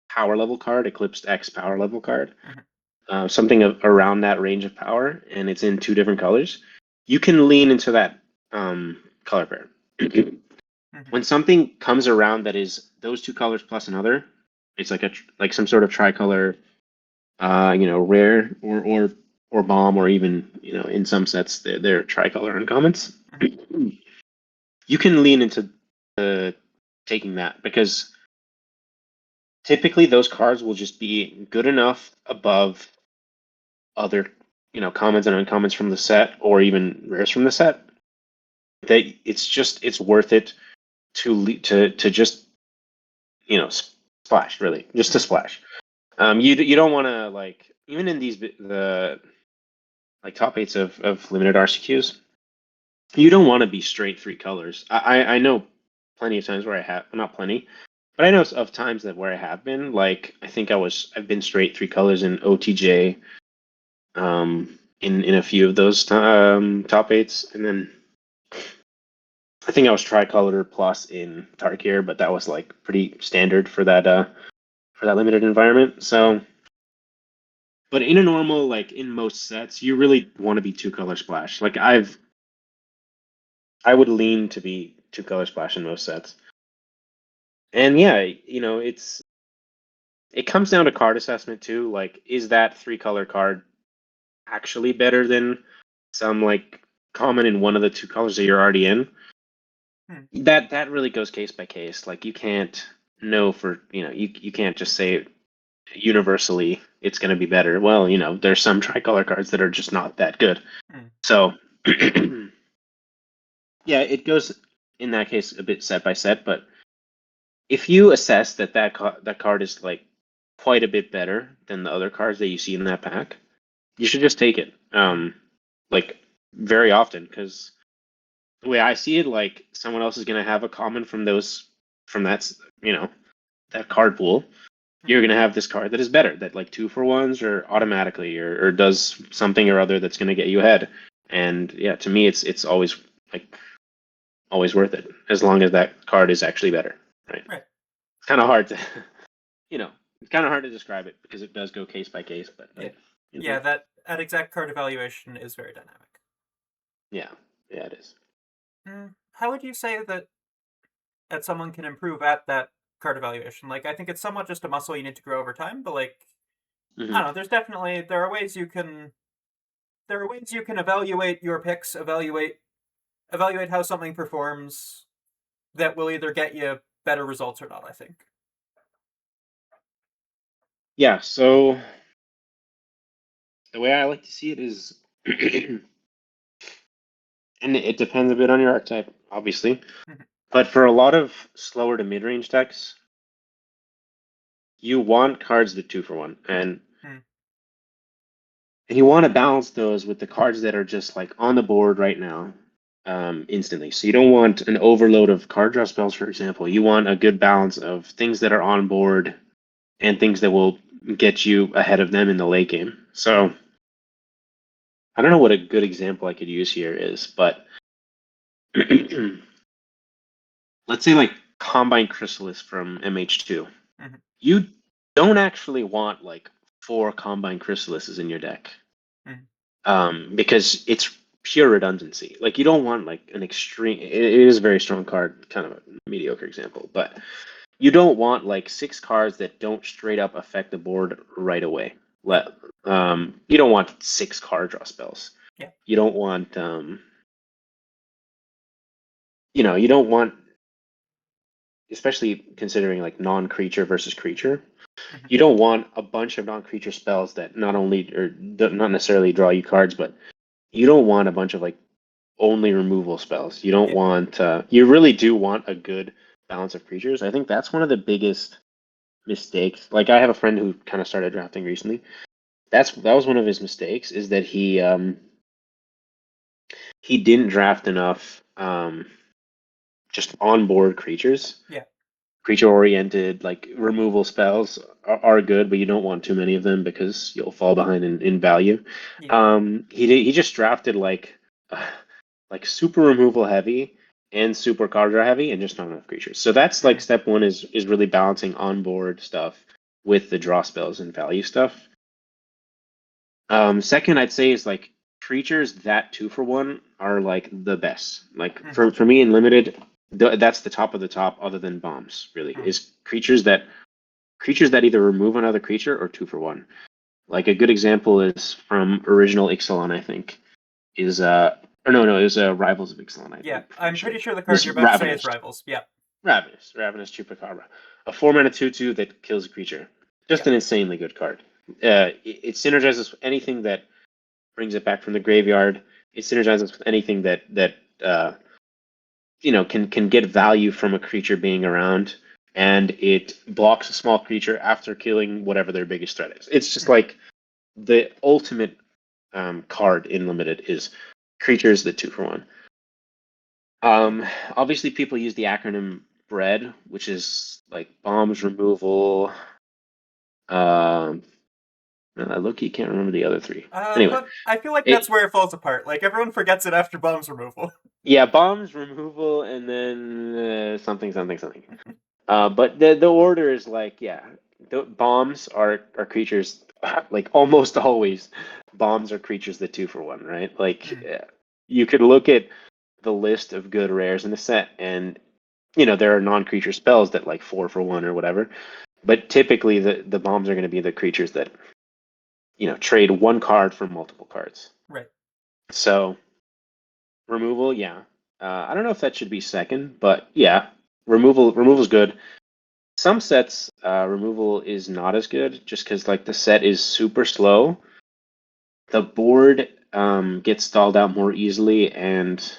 B: power level card, Eclipsed X power level card, something around that range of power, and it's in two different colors, you can lean into that color pair. When something comes around that is those two colors plus another, it's like some sort of tricolor, rare or bomb, or even in some sets they're tricolor uncommons. You can lean into taking that because typically those cards will just be good enough above other commons and uncommons from the set, or even rares from the set, that it's worth it to just splash, really, just to splash. You don't want to, like, even in the like top eights of limited RCQs, you don't want to be straight three colors. I know plenty of times where I have, not plenty, but I know of times that where I have been, like, I think I've been straight three colors in OTJ, in a few of those top eights, and then I think I was tricolor plus in Tarkir, but that was like pretty standard for that limited environment. So, but in a normal, like in most sets, you really want to be two color splash. Like I would lean to be two color splash in most sets. And yeah, it comes down to card assessment too. Like, is that three color card actually better than some like common in one of the two colors that you're already in? That really goes case by case. Like, you can't know for you can't just say universally it's going to be better. Well, there's some tricolor cards that are just not that good. So yeah, it goes in that case a bit set by set. But if you assess that card is like quite a bit better than the other cards that you see in that pack, you should just take it. Like, very often, because the way I see it, like, someone else is going to have a common from that that card pool. You're going to have this card that is better, that like 2-for-1s or automatically, or does something or other that's going to get you ahead. And yeah, to me, it's always worth it, as long as that card is actually better, right? It's kind of hard to it's kind of hard to describe it because it does go case by case, but
A: yeah, that exact card evaluation is very dynamic.
B: Yeah, it is.
A: How would you say that someone can improve at that card evaluation? Like, I think it's somewhat just a muscle you need to grow over time, but like, I don't know, there are ways you can evaluate your picks, evaluate how something performs, that will either get you better results or not, I think.
B: Yeah, so the way I like to see it is and it depends a bit on your archetype, obviously. But for a lot of slower to mid-range decks, you want cards that 2-for-1, and you want to balance those with the cards that are just like on the board right now, instantly. So you don't want an overload of card draw spells, for example. You want a good balance of things that are on board and things that will get you ahead of them in the late game. So I don't know what a good example I could use here is, but let's say like Combine Chrysalis from MH2. You don't actually want like 4 Combine Chrysalises in your deck, because it's pure redundancy. Like, you don't want like an extreme. It is a very strong card, kind of a mediocre example, but you don't want like 6 cards that don't straight up affect the board right away. You don't want 6 card draw spells.
A: Yeah.
B: You don't want you don't want, especially considering like non-creature versus creature, you don't want a bunch of non-creature spells that not necessarily draw you cards, but you don't want a bunch of like only removal spells. You don't want you really do want a good balance of creatures. I think that's one of the biggest mistakes. Like, I have a friend who kind of started drafting recently. That was one of his mistakes, is that he didn't draft enough just onboard creatures.
A: Yeah.
B: creature-oriented like removal spells are good, but you don't want too many of them because you'll fall behind in value.
A: Yeah.
B: He just drafted like super removal heavy and super card draw heavy and just not enough creatures. So that's like step one is really balancing onboard stuff with the draw spells and value stuff. Second, I'd say is like creatures that 2-for-1 are like the best. Like for me in limited, that's the top of the top, other than bombs. Really, is creatures that either remove another creature or 2-for-1. Like a good example is from original Ixalan, I think, is or no, it was Rivals of Ixalan.
A: Yeah, I'm pretty sure the card
B: This
A: you're about to say is Rivals. Yeah.
B: Ravenous Chupacabra, a 4-mana 2/2 that kills a creature. Just
A: Yeah.
B: an insanely good card. It synergizes with anything that brings it back from the graveyard. It synergizes with anything that can get value from a creature being around, and it blocks a small creature after killing whatever their biggest threat is. It's just like the ultimate card in limited is creatures that 2-for-1. Obviously, people use the acronym BREAD, which is like bombs removal. I look-y can't remember the other three. Anyway,
A: But I feel like that's where it falls apart. Like everyone forgets it after bombs removal.
B: yeah, bombs removal, and then something. But the order is like, yeah, the bombs are creatures. Like almost always, bombs are creatures that 2-for-1, right? Like you could look at the list of good rares in the set, and there are non-creature spells that like 4-for-1 or whatever. But typically, the bombs are going to be the creatures that trade one card for multiple cards.
A: Right.
B: So removal, yeah. I don't know if that should be second, but yeah, removal's good. Some sets, removal is not as good, just because like the set is super slow. The board gets stalled out more easily, and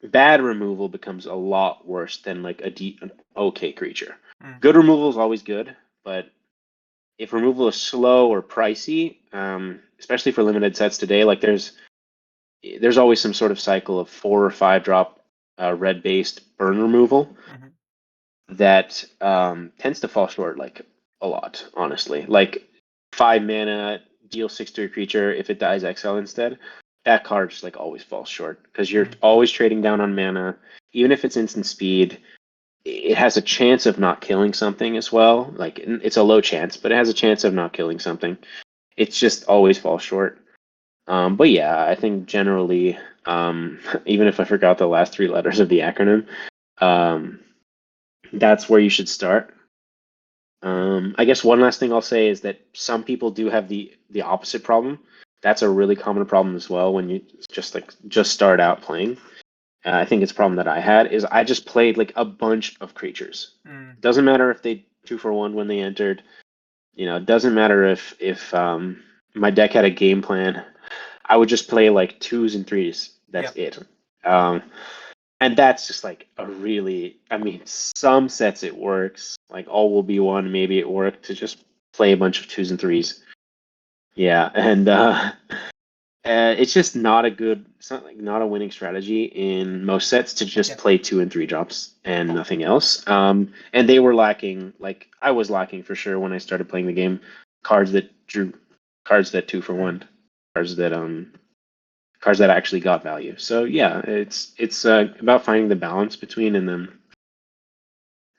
B: bad removal becomes a lot worse than like an okay creature. Good removal is always good, but if removal is slow or pricey, especially for limited sets today, like there's always some sort of cycle of 4 or 5 drop red based burn removal that tends to fall short like a lot, honestly. Like 5 mana, deal 6 to a creature. If it dies, exile instead. That card just like always falls short because you're always trading down on mana. Even if it's instant speed, it has a chance of not killing something as well. Like it's a low chance, but it has a chance of not killing something. It's just always falls short. But yeah, I think generally, even if I forgot the last 3 letters of the acronym, that's where you should start. I guess one last thing I'll say is that some people do have the opposite problem. That's a really common problem as well when you just start out playing. I think it's a problem that I had is I just played like a bunch of creatures. Doesn't matter if they 2-for-1 when they entered. It doesn't matter if my deck had a game plan. I would just play like 2s and 3s. That's it. And that's just like some sets it works. Like all will be one, maybe it worked to just play a bunch of 2s and 3s. Yeah, and it's just not not a winning strategy in most sets to just play 2 and 3 drops and nothing else. And they were lacking, like I was lacking for sure when I started playing the game, cards that 2-for-1, cards that actually got value. So yeah, it's about finding the balance between and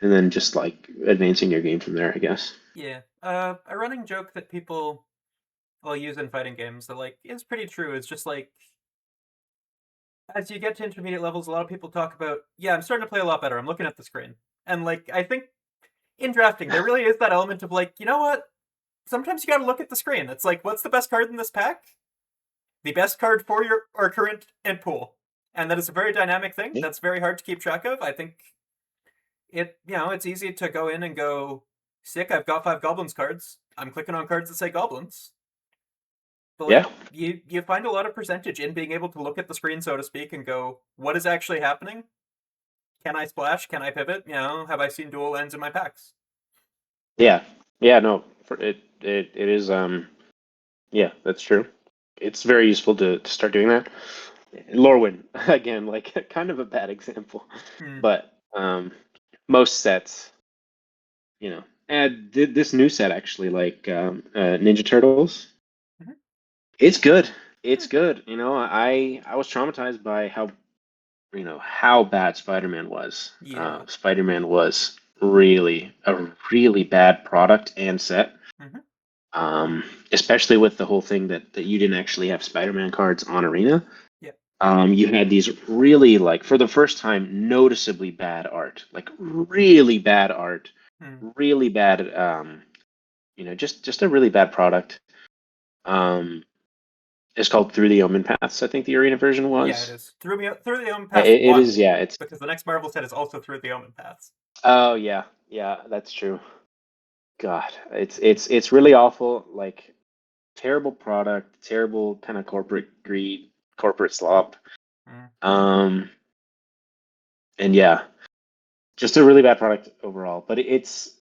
B: then just like advancing your game from there, I guess.
A: Yeah. A running joke that people will use in fighting games that like is pretty true. It's just like as you get to intermediate levels, a lot of people talk about, yeah, I'm starting to play a lot better. I'm looking at the screen. And like I think in drafting, there really is that element of like, you know what? Sometimes you gotta look at the screen. It's like, what's the best card in this pack? The best card for our current end pool. And that is a very dynamic thing. That's very hard to keep track of. I think it's easy to go in and go, sick, I've got 5 goblins cards. I'm clicking on cards that say goblins. But like, you find a lot of percentage in being able to look at the screen, so to speak, and go, what is actually happening? Can I splash? Can I pivot? Have I seen dual lands in my packs?
B: Yeah, no, it is. Yeah, that's true. It's very useful to start doing that. Lorwyn again, like kind of a bad example, but Most sets, and this new set actually, like Ninja Turtles,
A: Mhm.
B: it's good. It's
A: Hmm.
B: good. I was traumatized by how bad Spider-Man was.
A: Yeah.
B: Spider-Man was really a really bad product and set.
A: Hmm.
B: Especially with the whole thing that you didn't actually have Spider-Man cards on Arena.
A: Yeah.
B: You had these really, like, for the first time, noticeably bad art, like really bad art,
A: Hmm.
B: really bad, just a really bad product. Um, it's called Through the Omen Paths, I think the Arena version
A: Yeah, it
B: was.
A: is. Through the Omen Paths
B: It is,
A: 1,
B: yeah. It's
A: because the next Marvel set is also Through the Omen Paths.
B: oh yeah, yeah, that's true. God, it's really awful. Like, terrible product, terrible kind of corporate greed, corporate slop.
A: Mm.
B: Um, and yeah, just a really bad product overall. But it's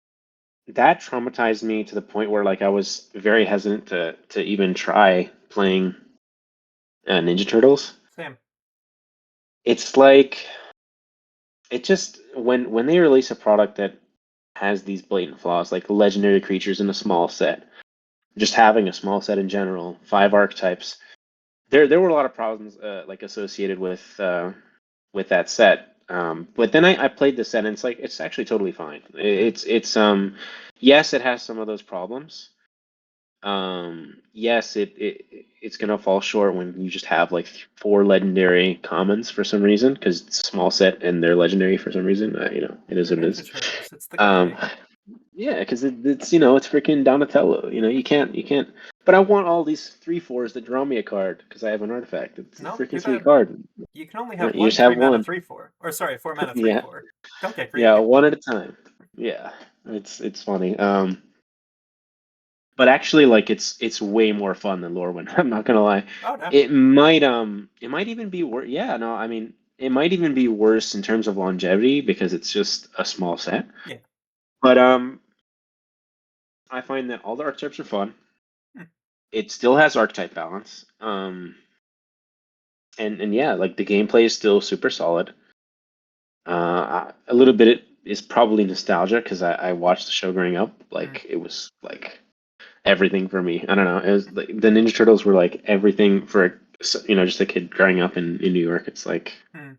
B: that traumatized me to the point where, like, I was very hesitant to even try playing Ninja Turtles.
A: Same.
B: It's like it just when they release a product that has these blatant flaws, like legendary creatures in a small set, just having a small set in general, five
A: Hmm.
B: archetypes. There were a lot of problems like associated with that set. But then I played the set and it's like it's actually totally fine.
A: Hmm.
B: It's yes, it has some of those problems. Yes, it's gonna fall short when you just have like four legendary commons for some reason because it's a small set and they're legendary for some reason. It is
A: They're
B: what it
A: Ninja
B: is.
A: Turtles. It's the
B: Um,
A: guy.
B: yeah, because it's it's freaking Donatello. You can't. But I want all these 3/4s that draw me a card because I have an artifact. It's a
A: No, too
B: freaking sweet
A: bad.
B: card.
A: You can only
B: Yeah,
A: have
B: you
A: one
B: just have
A: 3 mana
B: one.
A: 3/4. Or sorry, 4 mana
B: Yeah,
A: 3/4. Don't get
B: yeah,
A: greedy.
B: one at a time. Yeah, it's funny. But actually, like, it's way more fun than Lorwyn. I'm not gonna lie.
A: Oh, damn.
B: It might even be worse. Yeah, no, I mean, it might even be worse in terms of longevity because it's just a small set.
A: Yeah.
B: But I find that all the archetypes are fun.
A: Hmm.
B: It still has archetype balance. And yeah, like, the gameplay is still super solid. A little bit is probably nostalgia because I watched the show growing up.
A: Hmm.
B: Like, it was like everything for me. I don't know. It was like the Ninja Turtles were like everything for just a kid growing up in New York. It's like
A: Hmm.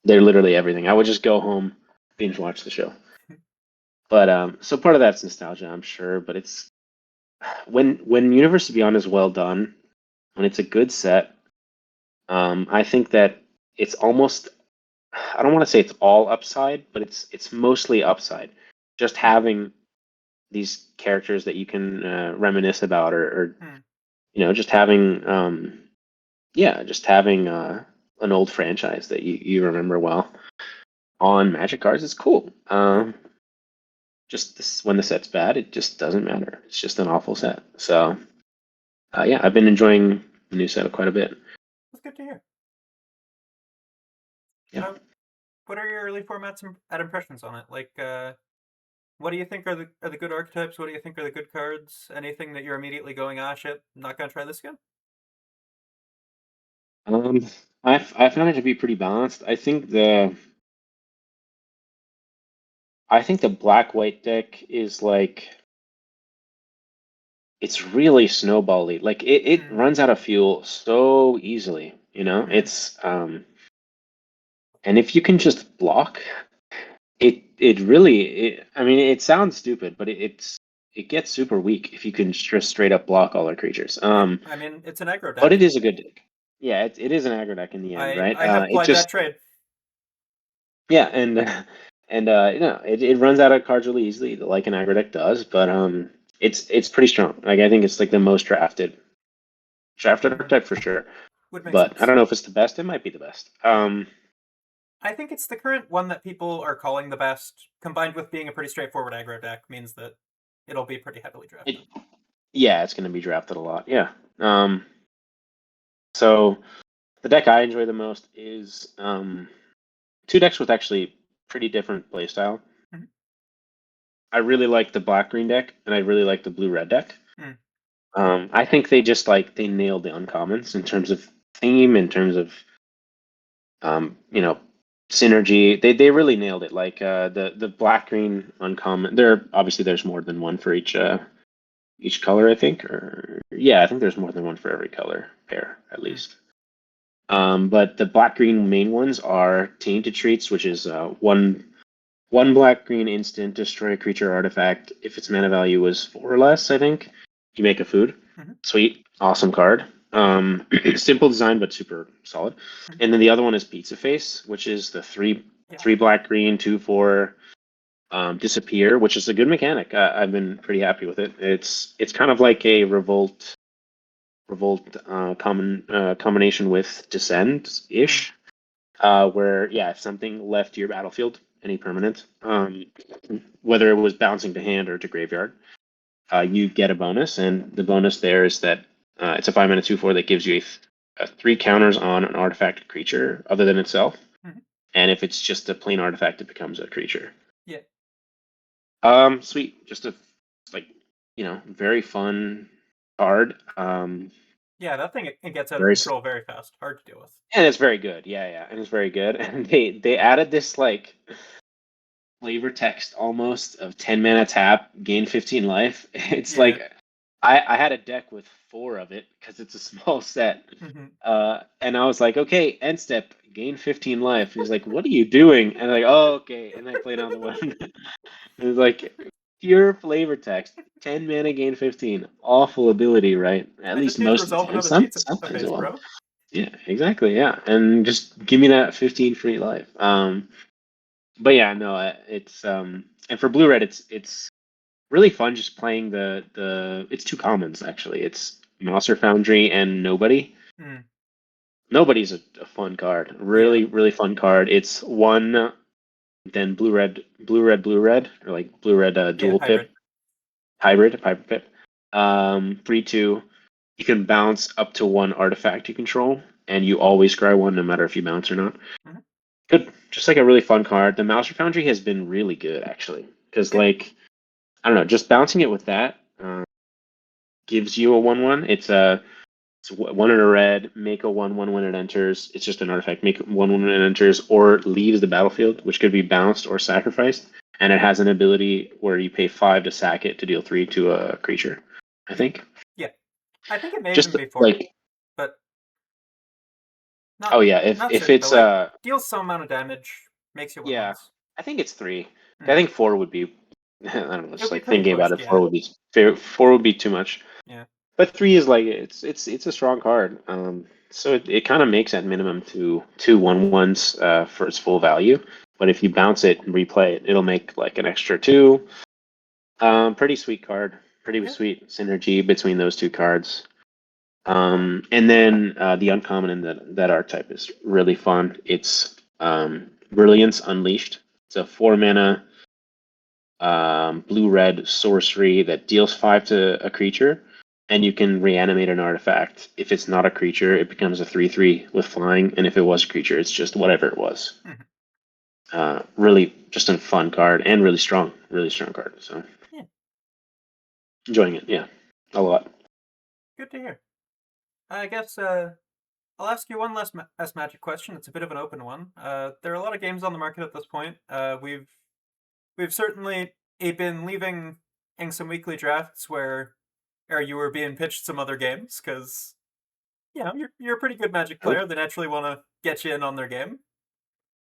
B: they're literally everything. I would just go home, binge watch the show. But so part of that's nostalgia, I'm sure. But it's when Universe Beyond is well done, when it's a good set. I think that it's almost, I don't want to say it's all upside, but it's mostly upside. Just
A: Hmm.
B: having these characters that you can reminisce about, or
A: Hmm.
B: just having just having an old franchise that you remember well on Magic cards is cool.
A: Yeah.
B: Just this, when the set's bad, it just doesn't matter. It's just an awful set.
A: Yeah.
B: So yeah, I've been enjoying the new set quite a bit.
A: That's good to hear.
B: Yeah.
A: What are your early formats and impressions on it? Like, what do you think are the good archetypes? What do you think are the good cards? Anything that you're immediately going, ah, shit, I'm not gonna try this again?
B: Um, I found it to be pretty balanced. I think the black white deck is like it's really snowbally. Like, it
A: Hmm.
B: runs out of fuel so easily.
A: Hmm.
B: It's and if you can just block, it really I mean, it sounds stupid, but it gets super weak if you can just straight up block all our creatures.
A: Yeah. I mean, it's an aggro
B: But
A: deck.
B: it is a good deck. Yeah, it is an aggro deck in the end,
A: I
B: right?
A: I have
B: It
A: applied that
B: just
A: trade.
B: yeah, and it runs out of cards really easily, like an aggro deck does. But it's pretty strong. Like, I think it's like the most drafted
A: Hmm.
B: archetype for sure.
A: Would make
B: But I
A: sense.
B: don't know if it's the best. It might be the best.
A: I think it's the current one that people are calling the best, combined with being a pretty straightforward aggro deck, means that it'll be pretty heavily
B: It,
A: drafted.
B: yeah, it's going to be drafted a lot. Yeah. So the deck I enjoy the most is two decks with actually pretty different playstyle.
A: Mhm.
B: I really like the black green deck, and I really like the blue red deck.
A: Mm.
B: I think they nailed the uncommons in terms of theme, in terms of um, you know synergy. They really nailed it. Like the black green uncommon. There's more than one for each color, I think. Or yeah, I think there's more than one for every color pair at least. But the black green main ones are tainted treats, which is one black green instant, destroy a creature artifact if its mana value was 4 or less, I think. You make a food. Sweet. Awesome card. Simple design but super solid. And then the other one is Pizza Face, which is the three black green, 2/4 disappear, which is a good mechanic. I've been pretty happy with it. It's kind of like a revolt combination with descend ish, where if something left your battlefield, any permanent, whether it was bouncing to hand or to graveyard, you get a bonus, and the bonus there is that it's a 5-mana 2/4 that gives you a 3 counters on an artifact creature other than itself, and if it's just a plain artifact, it becomes a creature. Sweet, just a very fun card.
A: That thing it gets out of control very fast, hard to deal with.
B: And it's very good, and it's very good. And they added this like flavor text almost of 10 mana tap, gain 15 life. It's like I had a deck with 4 of it because it's a small set, and I was like, okay, end step, gain 15 life. He's like, what are you doing? And I'm like, oh, okay, and I played on the one. It was like pure flavor text. 10 mana, gain 15. Awful ability, right? At least most of the time. Sometimes it will. Yeah, exactly. Yeah, and just give me that 15 free life. But yeah, no, it's and for blue red, it's really fun just playing the. It's 2 commons actually. It's Monster Foundry and Nobody. Nobody's a fun card. Really fun card. It's 1. Then blue red, or like blue red dual pip, hybrid pip. 3/2. You can bounce up to 1 artifact you control, and you always scry 1 no matter if you bounce or not. Good, just like a really fun card. The Monster Foundry has been really good actually, because like I don't know, just bouncing it with that gives you a 1/1. It's 1 in a red, make a 1/1 when it enters. It's just an artifact. Make 1/1 when it enters or leaves the battlefield, which could be bounced or sacrificed. And it has an ability where you pay 5 to sack it to deal 3 to a creature, I think.
A: Yeah. I think it may even be 4. But
B: not, if it's
A: deals some amount of damage, makes you 1/1s.
B: I think it's 3. I think 4 would be I don't know, just like thinking about it, 4 would be too much.
A: Yeah.
B: But 3 is like it's a strong card. So it kind of makes at minimum 2 1/1s for its full value. But if you bounce it and replay it, it'll make like an extra 2. Pretty sweet card. Pretty sweet synergy between those 2 cards. And then the uncommon in that archetype is really fun. It's Brilliance Unleashed. It's a 4-mana blue-red sorcery that deals 5 to a creature, and you can reanimate an artifact. If it's not a creature, it becomes a 3/3 with flying, and if it was a creature, it's just whatever it was. Really just a fun card, and really strong card. So enjoying it, a lot.
A: Good to hear. I guess I'll ask you one last Magic question. It's a bit of an open one. There are a lot of games on the market at this point. We've certainly been leaving some weekly drafts where you were being pitched some other games because you're a pretty good Magic player. They naturally want to get you in on their game.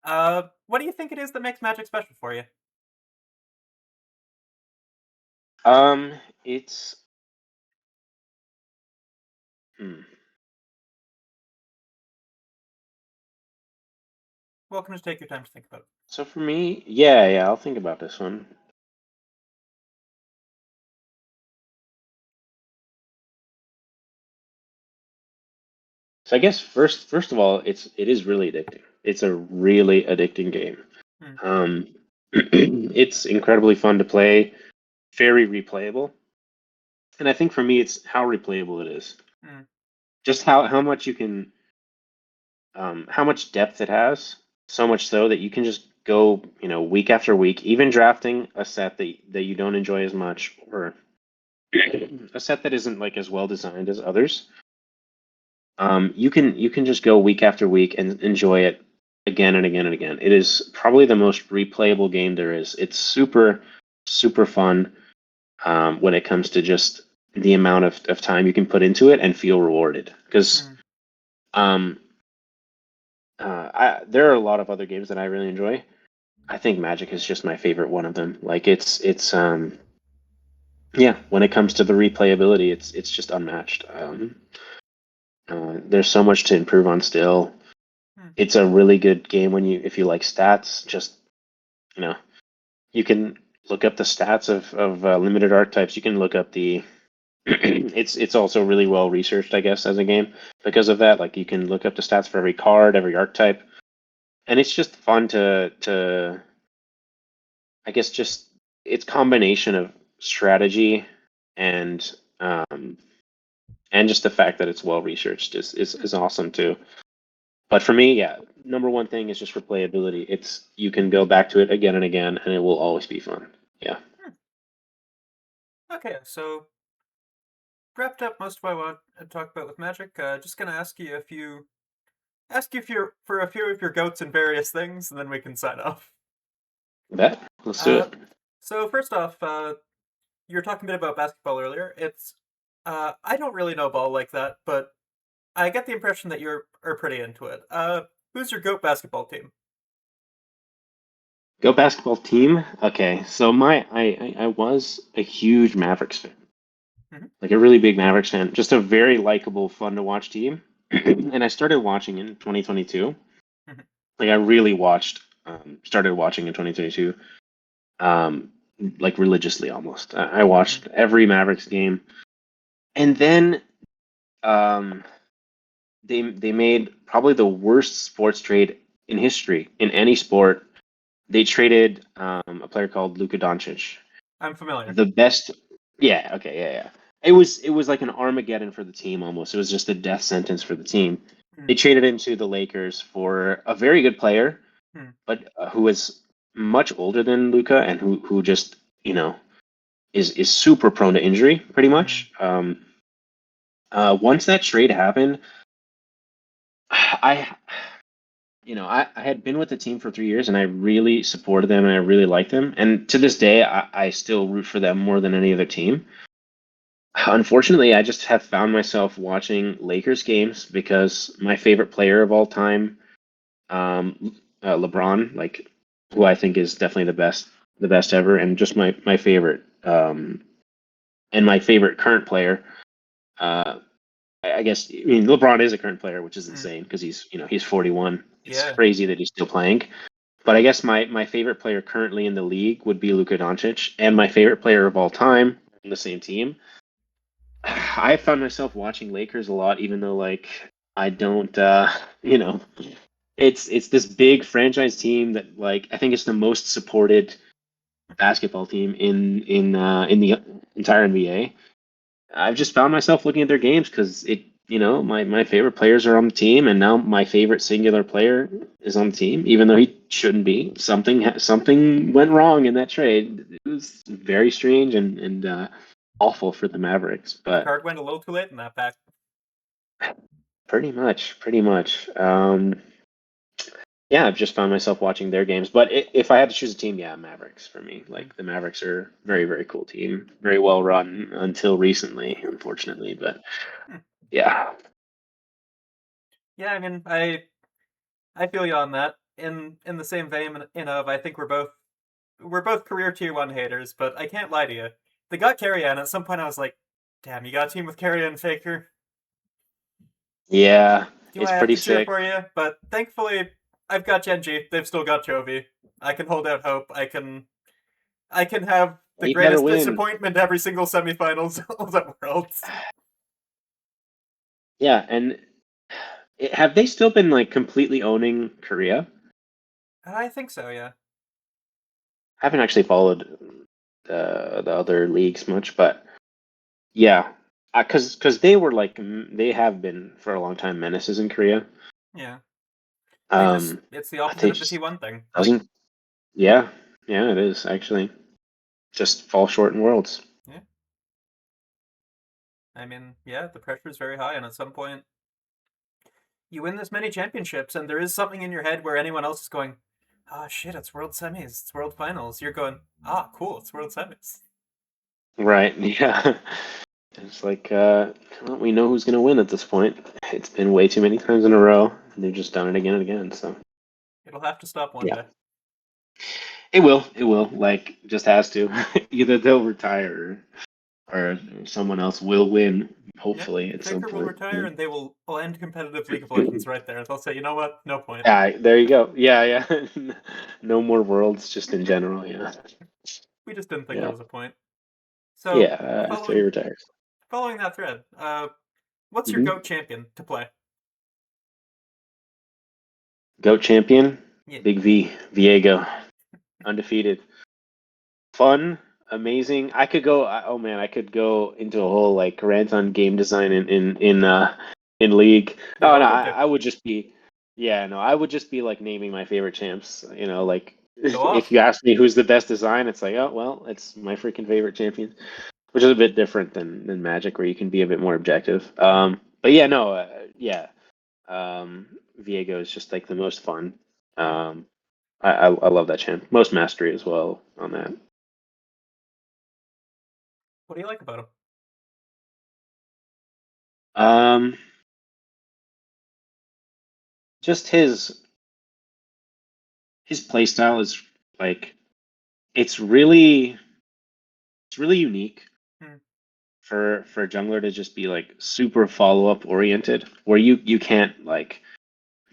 A: What do you think it is that makes Magic special for you?
B: It's
A: Welcome to take your time to think about it.
B: So for me, I'll think about this one. So I guess first of all, it is really addicting. It's a really addicting game. It's incredibly fun to play, very replayable, and I think for me, it's how replayable it is. Just how much you can, how much depth it has. So much so that you can just go, week after week, even drafting a set that you don't enjoy as much, or a set that isn't like as well designed as others. You can just go week after week and enjoy it again and again and again. It is probably the most replayable game there is. It's super, super fun when it comes to just the amount of time you can put into it and feel rewarded. Because um, there are a lot of other games that I really enjoy. I think Magic is just my favorite one of them. Like it's yeah, when it comes to the replayability, it's just unmatched. There's so much to improve on still. It's a really good game when if you like stats. Just you know, you can look up the stats of limited archetypes. You can look up the. It's also really well researched, I guess, as a game because of that. Like you can look up the stats for every card, every archetype, and it's just fun to I guess just it's combination of strategy and um, and just the fact that it's well researched is awesome too. But for me, yeah, number one thing is just replayability. It's you can go back to it again and again, and it will always be fun. Yeah.
A: Okay, so wrapped up most of what I want to talk about with Magic. Just gonna ask you for a few of your goats and various things, and then we can sign off.
B: Bet. Let's do
A: Uh,
B: it.
A: so first off, you were talking a bit about basketball earlier. I don't really know ball like that, but I get the impression that are pretty into it. Who's your goat basketball team?
B: Go basketball team. Okay, so I was a huge Mavericks fan,
A: Mhm.
B: like a really big Mavericks fan. Just a very likable, fun to watch team. And I started watching in 2022.
A: Mhm.
B: Like I really watched, started watching in 2022, um, like religiously almost. I
A: Mhm.
B: watched every Mavericks game, and then um, they made probably the worst sports trade in history in any sport. They traded a player called Luka Doncic,
A: I'm familiar.
B: the best. Yeah, okay, yeah. It was like an Armageddon for the team almost. It was just a death sentence for the team.
A: Mhm.
B: They traded him to the Lakers for a very good player,
A: Mhm.
B: but who is much older than Luka and who just is super prone to injury pretty
A: Mhm.
B: much. Once that trade happened, I I had been with the team for 3 years and I really supported them and I really liked them. And to this day, I still root for them more than any other team. Unfortunately, I just have found myself watching Lakers games because my favorite player of all time, LeBron, like who I think is definitely the best ever, and just my favorite, and my favorite current player. I guess I mean LeBron is a current player, which is
A: Mhm.
B: insane because he's 41. It's
A: Yeah.
B: crazy that he's still playing. But I guess my favorite player currently in the league would be Luka Doncic, and my favorite player of all time on the same team. I found myself watching Lakers a lot, even though like I don't, you know, it's this big franchise team that like I think it's the most supported basketball team in the entire NBA. I've just found myself looking at their games because my favorite players are on the team, and now my favorite singular player is on the team, even though he shouldn't be. Something went wrong in that trade. It was very strange and awful for the Mavericks,
A: The
B: but
A: card went a little too late in that pack.
B: pretty much. Yeah, I've just found myself watching their games. But if I had to choose a team, yeah, Mavericks for me.
A: Mhm.
B: Like the Mavericks are a very, very cool team, very well run until recently, unfortunately. But
A: Hmm.
B: yeah,
A: Yeah, I mean, I feel you on that. In the same vein, I think we're both career tier one haters, but I can't lie to you. They got Carrie Ann. At some point, I was like, damn, you got a team with Carrie and Faker.
B: yeah,
A: Do
B: it's
A: I have
B: pretty
A: to cheer
B: sick.
A: for you? But thankfully, I've got Genji. They've still got Chovy. I can hold out hope. I can have the
B: You better
A: greatest
B: win.
A: disappointment every single semifinals of the Worlds.
B: Yeah, and have they still been like completely owning Korea?
A: I think so. Yeah.
B: I haven't actually followed the other leagues much, but yeah, because they were like they have been for a long time menaces in Korea.
A: Yeah.
B: Um,
A: It's the
B: they
A: opposite of the
B: just
A: T1 thing. Like,
B: doesn't. Yeah, yeah, it is actually just fall short in worlds.
A: yeah. I mean, yeah, the pressure is very high, and at some point, you win this many championships, and there is something in your head where anyone else is going, "Ah, shit, it's World Semis, it's World Finals." You're going, "Ah, cool, it's World Semis."
B: Right. Yeah. It's like, well, we know who's going to win at this point. It's been way too many times in a row. And they've just done it again and again. So,
A: It'll have to stop one
B: yeah,
A: day.
B: it will. It will. Like, just has to. Either they'll retire or someone else will win,
A: Yeah,
B: hopefully, at some
A: Faker will
B: point.
A: retire, and they will end competitive League of Legends right there. They'll say, "You know what? No point."
B: There you go. Yeah, yeah. No more worlds, just in general. Yeah.
A: We just didn't think there
B: Yeah.
A: was a point. So,
B: Yeah. After he
A: following
B: retires.
A: following that thread, what's your
B: Hmm.
A: GOAT champion to play?
B: GOAT champion,
A: Yeah.
B: Big V, Viego, undefeated. Fun, amazing. I could go. Oh man, I could go into a whole like rant on game design in League.
A: You're
B: Oh no,
A: welcome
B: I,
A: to.
B: I would just be, yeah, no, I would just be like naming my favorite champs. Like
A: Go
B: if
A: off.
B: you ask me who's the best design, it's like, oh well, it's my freaking favorite champion, which is a bit different than Magic, where you can be a bit more objective.
A: Mhm.
B: But yeah, no, yeah, Viego is just like the most fun.
A: Yeah.
B: I love that champ. Most mastery as well on that.
A: What do you like about him?
B: Um, just his play style is like it's really it's really unique
A: Hmm.
B: for a jungler to just be like super follow up oriented, where you can't like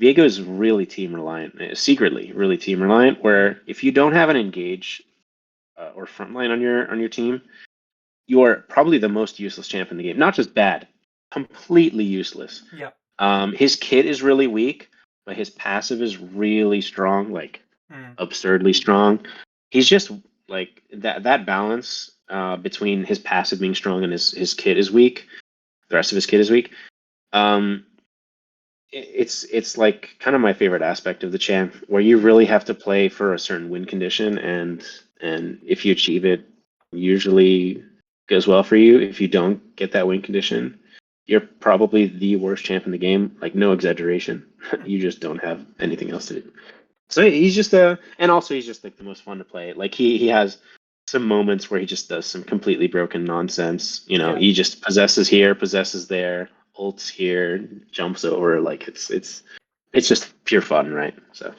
B: Viego is really team reliant, secretly really team reliant.
A: Hmm.
B: Where if you don't have an engage or frontline on your team, you are probably the most useless champ in the game. Not just bad, completely useless.
A: Yeah.
B: His kit is really weak, but his passive is really strong, like
A: Hmm.
B: absurdly strong. He's just like that balance between his passive being strong and his kit is weak. The rest of his kit is weak. Um, it's like kind of my favorite aspect of the champ, where you
A: Hmm.
B: really have to play for a certain win condition, and if you achieve it, usually goes well for you. If you don't get that win condition, you're probably the worst champ in the game. Like no exaggeration.
A: Hmm.
B: You just don't have anything else to do. So he's just and also he's just like the most fun to play. Like he has some moments where he just does some completely broken nonsense.
A: Yeah.
B: He just possesses here, possesses there, ults here, jumps over. Like it's just pure fun, right? So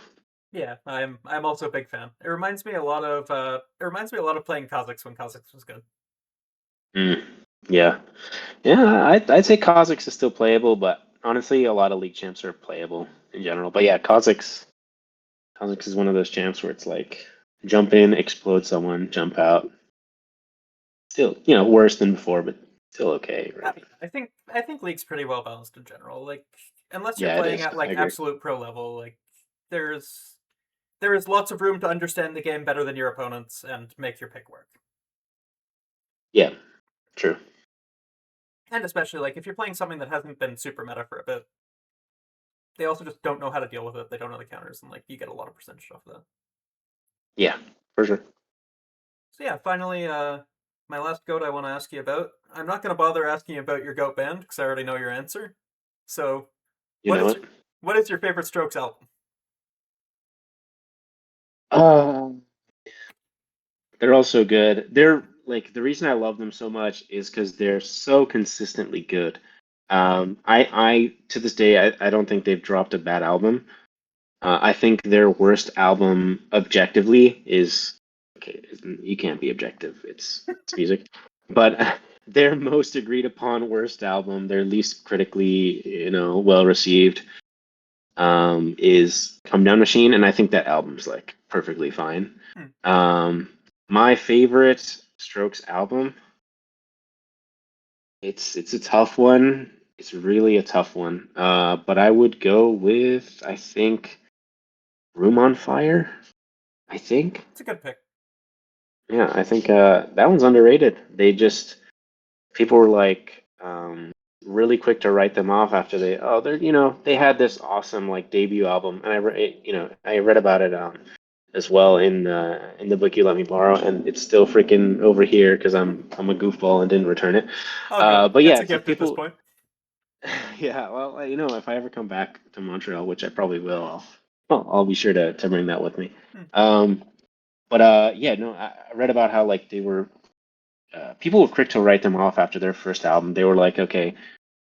A: Yeah. I'm also a big fan. It reminds me a lot of playing Kha'Zix when Kha'Zix was good.
B: mm, yeah, yeah. I'd say Kha'Zix is still playable, but honestly, a lot of league champs are playable in general. But yeah, Kha'Zix is one of those champs where it's like jump in, explode someone, jump out. Still, worse than before, but still okay, right?
A: I think League's pretty well balanced in general. Like, unless you're
B: Yeah, it
A: playing
B: is.
A: at
B: I
A: like
B: agree.
A: absolute pro level, like there's there is lots of room to understand the game better than your opponents and make your pick work.
B: Yeah, true.
A: And especially like if you're playing something that hasn't been super meta for a bit, they also just don't know how to deal with it. They don't know the counters, and like you get a lot of percentage off of that.
B: Yeah, for sure.
A: So yeah, finally, my last goat I want to ask you about. I'm not going to bother asking you about your goat band because I already know your answer. So,
B: You
A: what
B: know
A: is
B: what?
A: your what is your favorite Strokes album?
B: Um, they're also good. They're like the reason I love them so much is because they're so consistently good. I to this day I don't think they've dropped a bad album. I think their worst album objectively is okay. You can't be objective. It's music, but their most agreed upon worst album, their least critically well received, is Come Down Machine, and I think that album's like perfectly fine.
A: Hmm.
B: Um, my favorite Strokes album, it's a tough one. It's really a tough one. But I would go with I think Room on Fire. I think.
A: It's a good pick.
B: Yeah, I think that one's underrated. People were like really quick to write them off after they had this awesome like debut album, and I read about it as well in the book you let me borrow, and it's still freaking over here because I'm a goofball and didn't return it.
A: All good.
B: But yeah,
A: It's a
B: it's like
A: gift at this
B: people,
A: point.
B: Yeah, well, if I ever come back to Montreal, which I probably will, I'll be sure to bring that with me.
A: Hmm.
B: Um, but yeah, no, I read about how like they were people were quick to write them off after their first album. They were like, okay,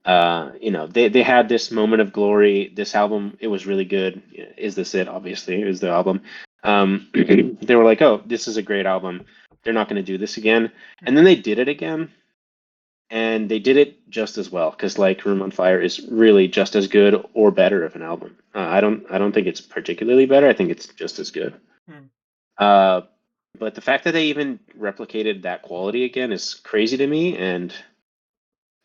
B: they had this moment of glory. This album, it was really good. Is this it? Obviously, it was the album. They were like, oh, this is a great album. They're not going to do this again.
A: Hmm.
B: And then they did it again, and they did it just as well. Because like Room on Fire is really just as good or better of an album. I don't think it's particularly better. I think it's just as good.
A: Hmm.
B: Uh, but the fact that they even replicated that quality again is crazy to me, and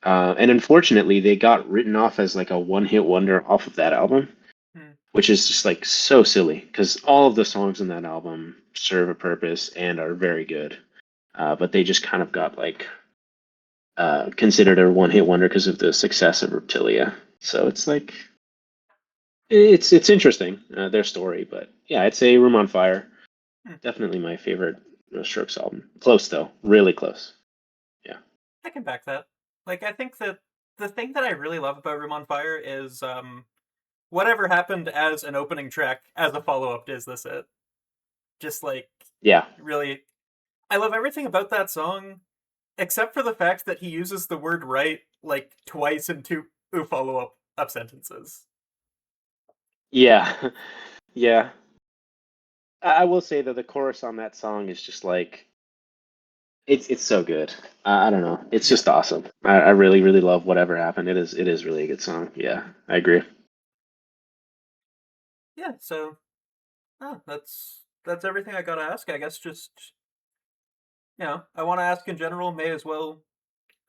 B: unfortunately, they got written off as like a one-hit wonder off of that album,
A: Hmm.
B: which is just like so silly because all of the songs in that album serve a purpose and are very good. But they just kind of got like considered a one-hit wonder because of the success of Reptilia. So it's like it's interesting their story, but yeah, I'd say Room on Fire
A: Hmm.
B: definitely my favorite Strokes album. Close though, really close. Yeah.
A: I can back that. Like, I think that the thing that I really love about Room on Fire is whatever happened as an opening track as a follow up to Is This It? Just like
B: Yeah.
A: really, I love everything about that song except for the fact that he uses the word right like twice in two follow up sentences.
B: Yeah. Yeah. I will say that the chorus on that song is just like it's so good. I don't know. It's
A: Yeah.
B: just awesome. I really really love whatever happened. It is really a good song. Yeah, I agree.
A: Yeah, so that's everything I gotta ask. I guess just I want to ask in general. May as well.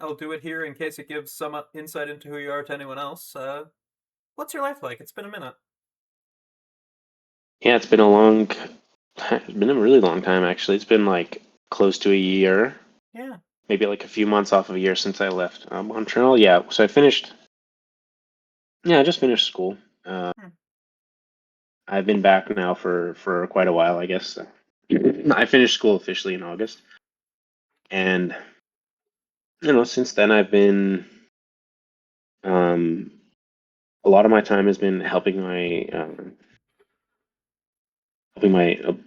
A: I'll do it here in case it gives some insight into who you are to anyone else. What's your life like? It's been a minute.
B: Yeah, it's been a really long time actually. It's been like close to a year,
A: Yeah.
B: maybe like a few months off of a year since I left Montreal. Yeah, so I finished. Yeah, I just finished school. Uh,
A: Hmm.
B: I've been back now for quite a while, I guess. I finished school officially in August, and since then I've been um, a lot of my time has been helping my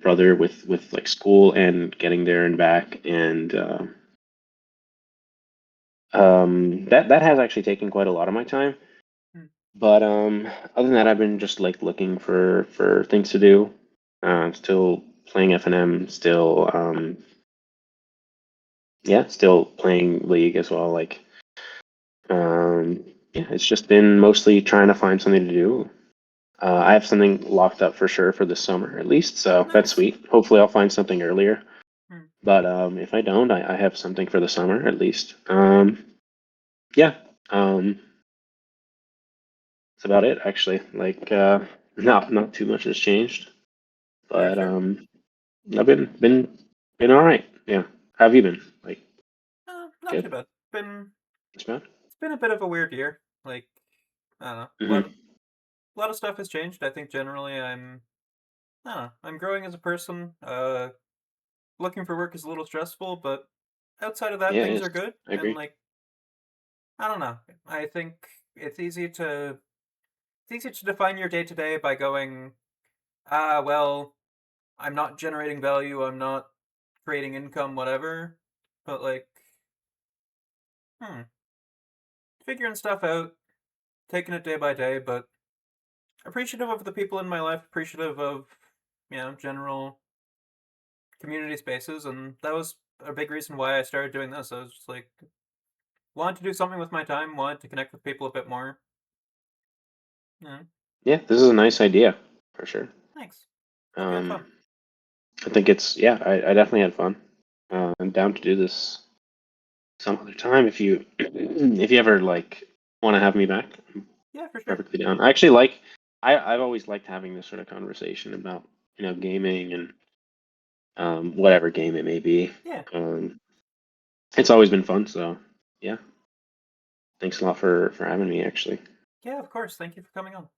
B: brother with like school and getting there and back, and that has actually taken quite a lot of my time.
A: Hmm.
B: But other than that, I've been just like looking for things to do. Still playing FNM, still yeah, still playing League as well. Like yeah, it's just been mostly trying to find something to do. I have something locked up for sure for this summer at least, so that's
A: Nice.
B: sweet. Hopefully, I'll find something earlier.
A: Hmm.
B: But if I don't, I have something for the summer at least. Yeah, um, that's about it actually. Like, not too much has changed,
A: For
B: but
A: sure.
B: I've been all right. Yeah, how have you been? Like,
A: Not too
B: good.
A: bad. Been
B: It's bad.
A: It's been a bit of a weird year. Like I don't know.
B: Hmm.
A: A lot of stuff has changed. I think generally I don't know. I'm growing as a person. Looking for work is a little stressful, but outside of that,
B: Yeah, it
A: things are
B: is.
A: good.
B: I
A: And
B: agree.
A: like I don't know. I think it's easy to it's easy to define your day to day by going, well, I'm not generating value, I'm not creating income, whatever. But like, hmm, figuring stuff out, taking it day by day, but appreciative of the people in my life, appreciative of, general community spaces, and that was a big reason why I started doing this. I was just like, wanted to do something with my time, wanted to connect with people a bit more. Yeah,
B: Yeah, this is a nice idea for sure.
A: thanks. Hope you had
B: Um,
A: fun.
B: I think it's yeah. I definitely had fun. I'm down to do this some other time if you if you ever like want to have me back. I'm
A: Yeah, for sure.
B: perfectly down. I actually like I've always liked having this sort of conversation about gaming and whatever game it may be.
A: Yeah.
B: Um, it's always been fun. So yeah, thanks a lot for having me. Actually.
A: Yeah, of course. Thank you for coming on.